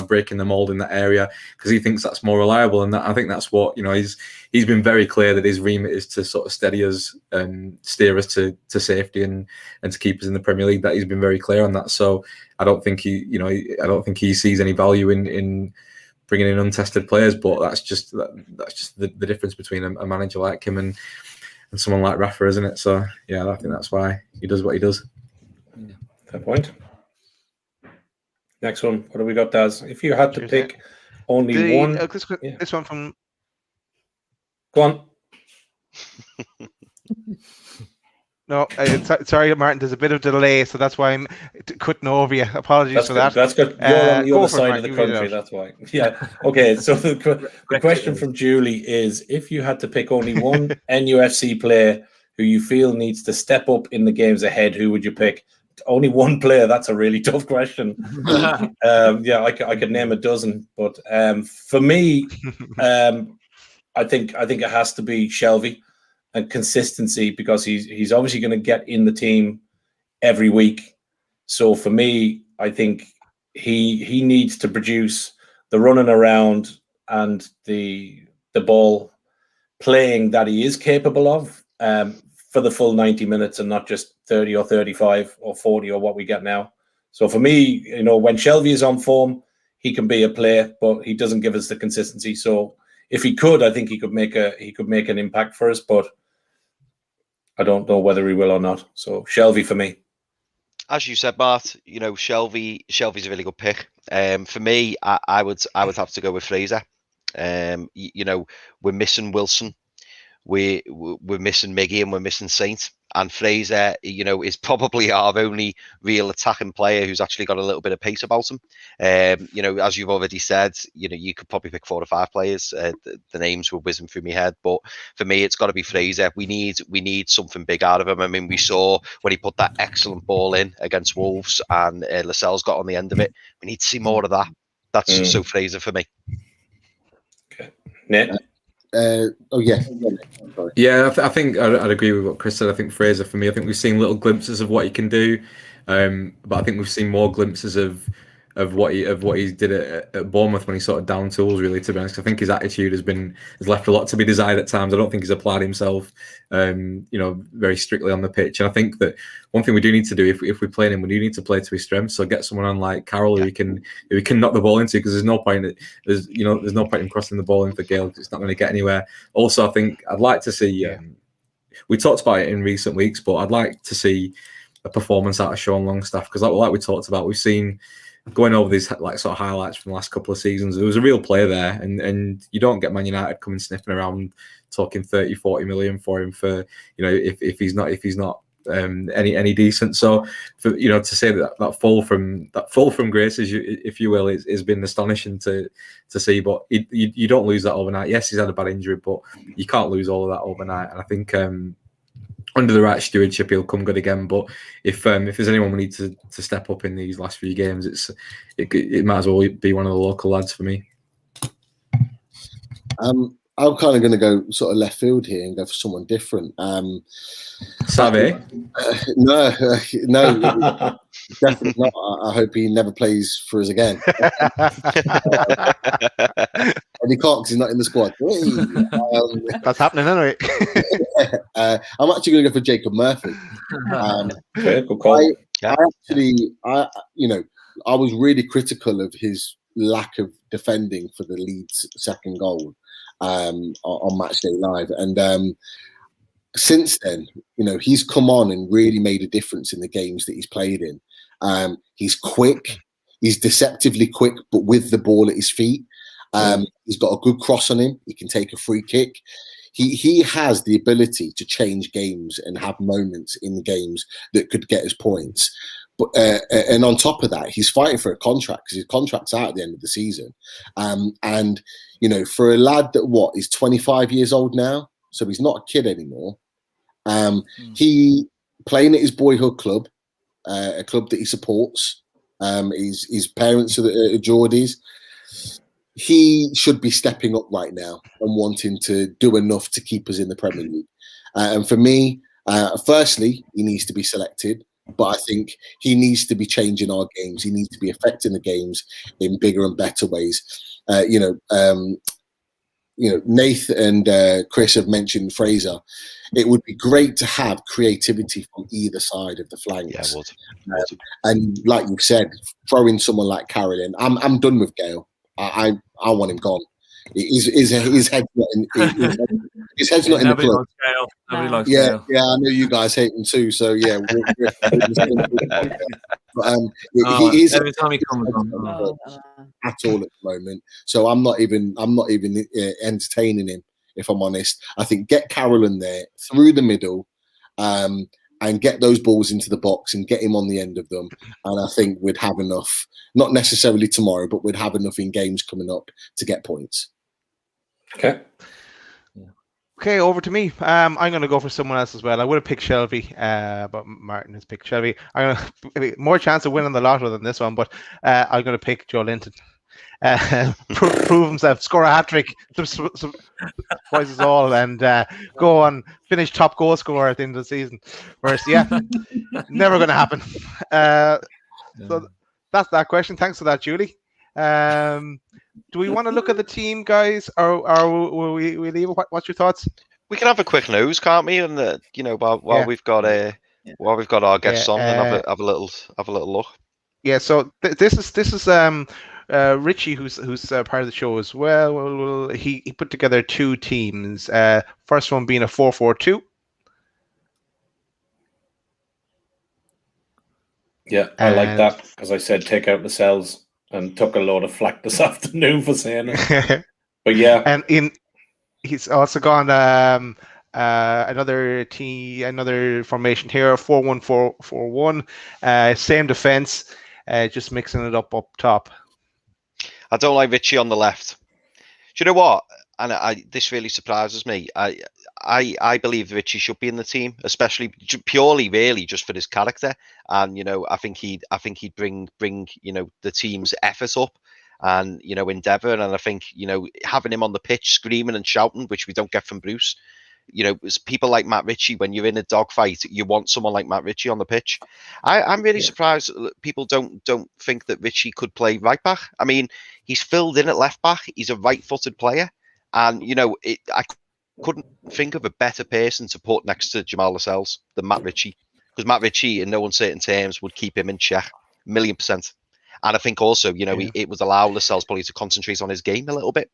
breaking the mold in that area, because he thinks that's more reliable. And I think that's what he's been very clear that his remit is to sort of steady us and steer us to safety and to keep us in the Premier League. That he's been very clear on that. So I don't think he sees any value in bringing in untested players. But that's just the difference between a manager like him and someone like Rafa, isn't it? So yeah, I think that's why he does what he does. Yeah. Fair point. Next one. What have we got, Daz? If you had to pick only one... This one from... Go on. No, sorry, Martin. There's a bit of delay, so that's why I'm cutting over you. Apologies for that. That's good. You're on the other side of the country, that's why. Yeah. Okay, so the question from Julie is, if you had to pick only one NUFC player who you feel needs to step up in the games ahead, who would you pick? Only one player. That's a really tough question. I could name a dozen, but for me, I think it has to be Shelby and consistency, because he's obviously going to get in the team every week. So for me, I think he needs to produce the running around and the ball playing that he is capable of for the full 90 minutes and not just 30 or 35 or 40 or what we get now. So for me, when Shelby is on form, he can be a player, but he doesn't give us the consistency. So if he could, I think he could make an impact for us. But I don't know whether he will or not. So Shelvey for me. As you said, Bart, you know, Shelvey's a really good pick. For me, I would have to go with Fraser. You know, we're missing Wilson, we're missing Miggy, and we're missing Saint. And Fraser, you know, is probably our only real attacking player who's actually got a little bit of pace about him. You know, as you've already said, you know, you could probably pick 4 or 5 players. The names were whizzing through my head, but for me, it's got to be Fraser. We need something big out of him. I mean, we saw when he put that excellent ball in against Wolves, and Lascelles got on the end of it. We need to see more of that. That's so Fraser for me. Okay, Nick. Yeah, I think I'd agree with what Chris said. I think Fraser for me. I think we've seen little glimpses of what he can do, but I think we've seen more glimpses of what he did at Bournemouth when he sort of down tools. Really, to be honest, I think his attitude has left a lot to be desired at times. I don't think he's applied himself, you know, very strictly on the pitch. And I think that one thing we do need to do if we play him, we do need to play to his strengths. So get someone on like Carroll who can knock the ball into, because there's no point in crossing the ball in for Gale. It's not going to get anywhere. Also, I think I'd like to see. We talked about it in recent weeks, but I'd like to see a performance out of Sean Longstaff, because like we talked about, we've seen, going over these like sort of highlights from the last couple of seasons, there was a real player there, and you don't get Man United coming sniffing around talking 30-40 million for him for, you know, if he's not any decent. So for, you know, to say that fall from grace, if you will, has been astonishing to see. But you don't lose that overnight. Yes, he's had a bad injury, but you can't lose all of that overnight. And I think under the right stewardship, he'll come good again. But if there's anyone we need to step up in these last few games, it might as well be one of the local lads for me. I'm kind of going to go sort of left field here and go for someone different. Save? No, definitely not. I hope he never plays for us again. And he can't because he's not in the squad. That's happening anyway. I'm actually going to go for Jacob Murphy. Okay, good call. I was really critical of his lack of defending for the Leeds second goal on Matchday Live, and since then, you know, he's come on and really made a difference in the games that he's played in. He's quick, he's deceptively quick, but with the ball at his feet. He's got a good cross on him. He can take a free kick. He has the ability to change games and have moments in the games that could get us points. But and on top of that, he's fighting for a contract because his contract's out at the end of the season. And you know, for a lad that is 25 years old now, so he's not a kid anymore. He playing at his boyhood club, a club that he supports. His parents are Geordies. He should be stepping up right now and wanting to do enough to keep us in the Premier League. And for me, firstly, he needs to be selected. But I think he needs to be changing our games. He needs to be affecting the games in bigger and better ways. Nath and Chris have mentioned Fraser. It would be great to have creativity from either side of the flanks. Yeah, it would. And like you said, throwing someone like Carroll in. I'm done with Gale. I want him gone. His head's not in the club. Yeah, I know you guys hate him too. So yeah, he is every time he comes on at all at the moment. So I'm not even entertaining him, if I'm honest. I think get Carroll in there through the middle, and get those balls into the box and get him on the end of them. And I think we'd have enough, not necessarily tomorrow, but we'd have enough in games coming up to get points. Okay. Okay, over to me. I'm going to go for someone else as well. I would have picked Shelvey, but Martin has picked Shelvey. I'm going to more chance of winning the lotto than this one, but I'm going to pick Joe Linton. Prove himself, score a hat trick, surprise us all, and go on, finish top goal scorer at the end of the season. Whereas, never going to happen. So that's that question. Thanks for that, Julie. Do we want to look at the team, guys, or will we leave? What's your thoughts? We can have a quick nose, can't we? And while we've got our guests on, and have a little look. Yeah. So this is Richie, who's part of the show as well. Well, he put together two teams. First one being a 4-4-2. Yeah, I like that because I said take out the cells and took a load of flack this afternoon for saying it. But yeah, and he's also gone another formation here, 4-1-4-1. Same defense, just mixing it up top. I don't like Richie on the left. Do you know what? And this really surprises me. I believe Richie should be in the team, especially purely, really, just for his character. And I think he'd bring the team's effort up, and endeavour. And I think having him on the pitch screaming and shouting, which we don't get from Bruce. People like Matt Ritchie, when you're in a dogfight, you want someone like Matt Ritchie on the pitch. I'm really surprised people don't think that Ritchie could play right back. I mean, he's filled in at left back. He's a right-footed player, and I couldn't think of a better person to put next to Jamal Lascelles than Matt Ritchie, because Matt Ritchie, in no uncertain terms, would keep him in check, 1,000,000%. And I think also, it would allow Lascelles probably to concentrate on his game a little bit.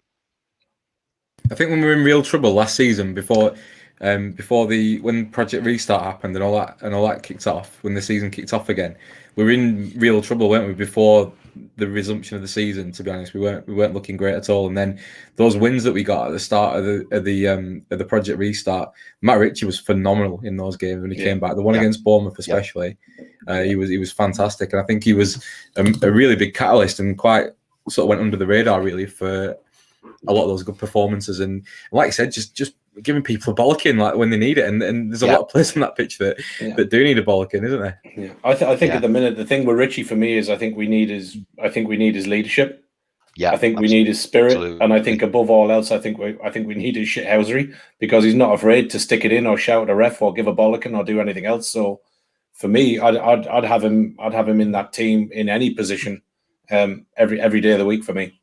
I think when we were in real trouble last season, when Project Restart happened and all that kicked off, when the season kicked off again, we were in real trouble, weren't we? Before the resumption of the season, to be honest, we weren't looking great at all. And then those wins that we got at the start of the Project Restart, Matt Ritchie was phenomenal in those games when he came back. The one against Bournemouth, especially, he was fantastic, and I think he was a really big catalyst and quite sort of went under the radar really for a lot of those good performances. And like I said, just giving people a bollocking like when they need it, and there's a lot of players on that pitch that do need a bollocking, isn't there? Yeah, I think at the minute the thing with Richie for me is I think we need his leadership. Yeah, I think we need his spirit, absolutely. And I think above all else, I think we need his shithousery, because he's not afraid to stick it in or shout at a ref or give a bollocking or do anything else. So for me, I'd have him in that team in any position, every day of the week for me.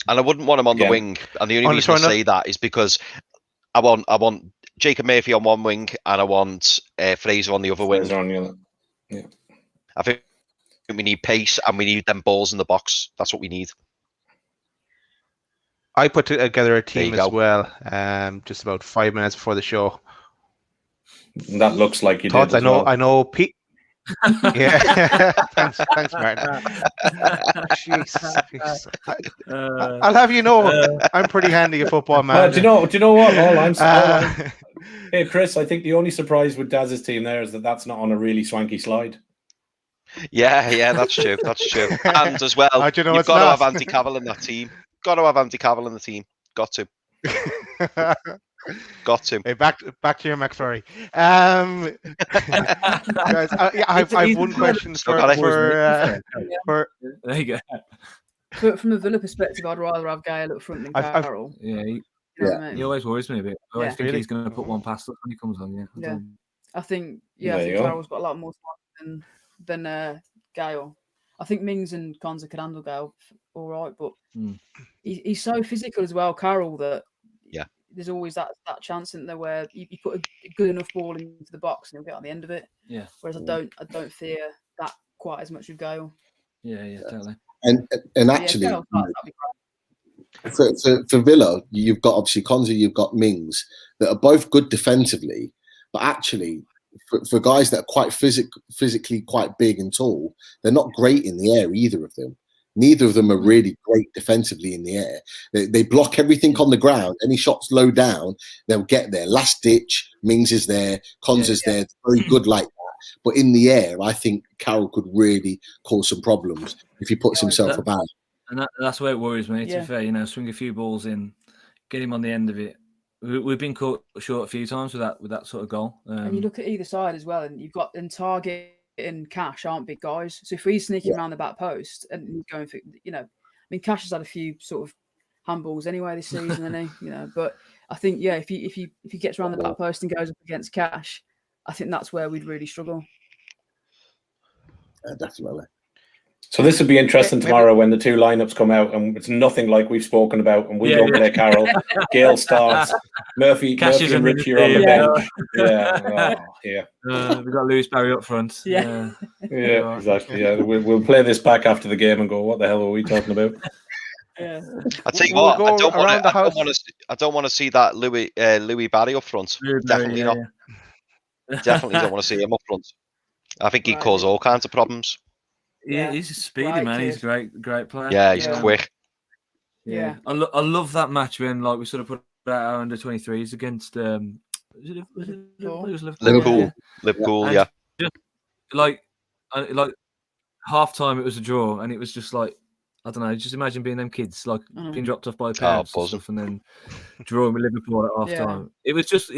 And I wouldn't want him on the wing. And the only reason I say that is because I want Jacob Murphy on one wing, and I want Fraser on the other wing. Yeah. I think we need pace, and we need them balls in the box. That's what we need. I put together a team as well, just about 5 minutes before the show. That looks like you Thoughts? did. I know, Pete. Yeah, thanks, Martin. Jeez. I'll have you know, I'm pretty handy at football, man. Do you know what? Hey, Chris, I think the only surprise with Daz's team there is that that's not on a really swanky slide. Yeah, that's true. That's true. And as well, you've got to have Andy Cavill in that team. Got to have Andy Cavill in the team. Got to. Got to. Hey, back to your McFlurry. Guys, I've one question for there you go. From a Villa perspective, I'd rather have Gale up front than Carroll. He always worries me a bit. I always think he's going to put one past us when he comes on. I think Carroll's got a lot more time than Gale. I think Mings and Konza could handle Gale all right, but he's so physical as well, Carroll, that there's always that chance in there where you put a good enough ball into the box and he'll get on the end of it. Yeah. Whereas I don't fear that quite as much with Gale. Yeah, totally. And actually, for Villa, you've got obviously Konza, you've got Mings that are both good defensively, but actually for guys that are quite physically quite big and tall, they're not great in the air, either of them. Neither of them are really great defensively in the air. They block everything on the ground. Any shots low down, they'll get there. Last ditch, Mings is there, Konza's there, very good like that. But in the air, I think Carroll could really cause some problems if he puts himself about. And that's where it worries me, to be fair. Swing a few balls in, get him on the end of it. We've been caught short a few times with that sort of goal. And you look at either side as well, and you've got Target and Cash aren't big guys. So if we sneak him around the back post and he's going for, Cash has had a few sort of handballs anyway this season, hasn't he? But I think if he gets around the back post and goes up against Cash, I think that's where we'd really struggle. Definitely. So this would be interesting tomorrow when the two lineups come out, and it's nothing like we've spoken about, and we don't play Carroll. Gale starts. Murphy and Richie are on the bench. We've got Lewis Barry up front. Yeah, exactly. Yeah, we'll play this back after the game and go, what the hell are we talking about? I tell you what, I don't want to see that Louis Barry up front. Definitely not. Definitely don't want to see him up front. I think he'd cause all kinds of problems. Yeah, he's a speedy man. He's a great player. Yeah, he's quick. Yeah, I love that match when we sort of put out our under-23s against Liverpool. Liverpool, yeah. Just like half time, it was a draw, and it was just like, I don't know. Just imagine being them kids, like being dropped off by parents and stuff, and then drawing with Liverpool at half time. It was just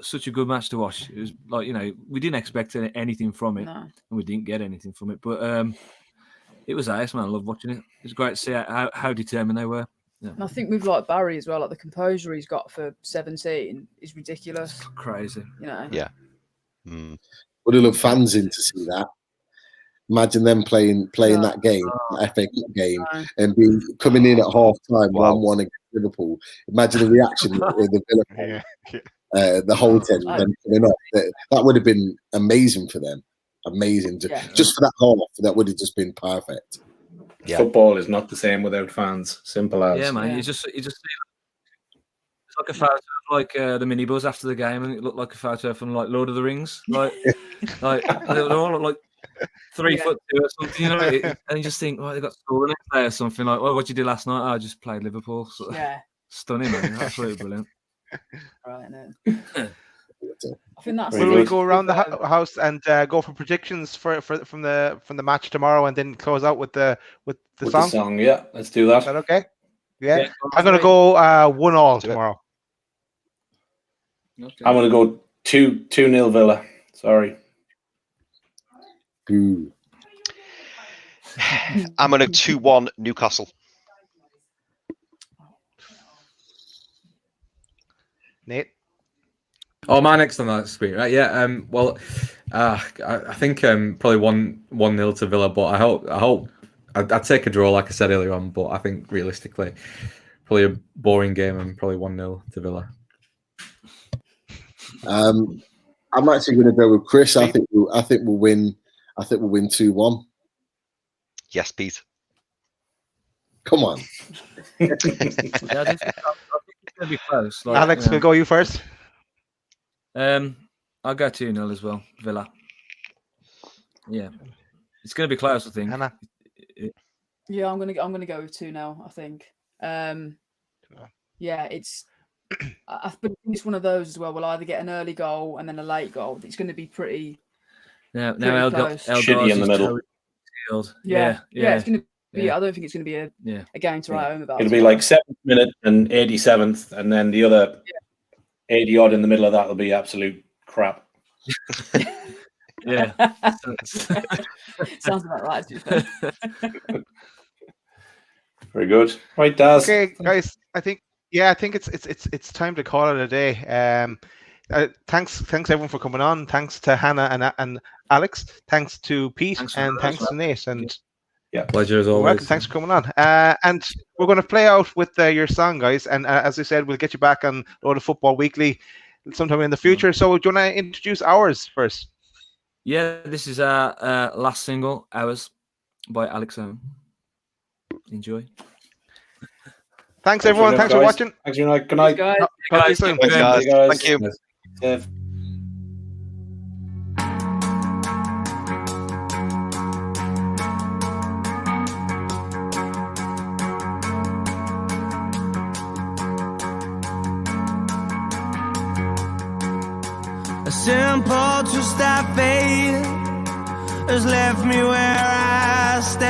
such a good match to watch. It was like, we didn't expect anything from it, and we didn't get anything from it. But it was nice, man. I love watching it. It was great to see how determined they were. Yeah. And I think with Barry as well, the composure he's got for 17 is ridiculous. It's crazy. Yeah. Would have loved fans in to see that. Imagine them playing that game, that FA Cup game, and coming in at half time 1-1 against Liverpool. Imagine the reaction of the Villa the whole team then coming up. That would have been amazing for them. Amazing. Just for that half, that would have just been perfect. Yeah. Football is not the same without fans. Simple as. Yeah, man. You just it's like a photo of the minibus after the game, and it looked like a photo from Lord of the Rings. Like they all look like 3 foot 2 or something, and you just think, they got school the next day or something. Like, what'd you do last night? I just played Liverpool. So, stunning, man. Absolutely brilliant. Right, I think that's. Will we go around the house and go for predictions from the match tomorrow, and then close out with the song? The song, yeah. Let's do that. Is that okay? Yeah. I'm gonna go 1-1 tomorrow. Okay. I'm gonna go 2-0 Villa. Sorry. I'm gonna 2-1 Newcastle. Nate. Oh, my next on that screen, right? Yeah. I think probably 1-0 to Villa, but I hope I'd take a draw, like I said earlier on. But I think realistically, probably a boring game and probably 1-0 to Villa. I'm actually going to go with Chris. I think we'll win. I think we'll win 2-1. Yes, Pete. Come on. I think it's going to be close. Alex, we'll go you first. I'll go 2-0 as well, Villa. Yeah, it's going to be close, I think. Hannah. Yeah, I'm gonna go with 2-0. I think. Yeah, it's. I think it's one of those as well. We'll either get an early goal and then a late goal. It's going to be pretty. Now El Shitty in the middle. Yeah. It's going to be. I don't think it's going to be a game to write home about. It'll be like 7th minute and 87th, and then the other 80 odd in the middle of that will be absolute crap. Yeah. Sounds about right. Very good. Right, Daz. Okay, guys. I think it's time to call it a day. Thanks everyone for coming on. Thanks to Hannah and Alex. Thanks to Pete, thanks to Nate. And pleasure as always. Welcome. Thanks for coming on. And we're going to play out with your song, guys. And as I said, we'll get you back on Load of Football Weekly sometime in the future. So do you want to introduce ours first? Yeah, this is our last single, Hours, by Alex Ohm. Enjoy. Thanks everyone. Thanks for watching. Thanks, good night. Good night, guys. Talk to you soon. Thanks, guys. Thank you. Yeah. A simple two-step fate has left me where I stand.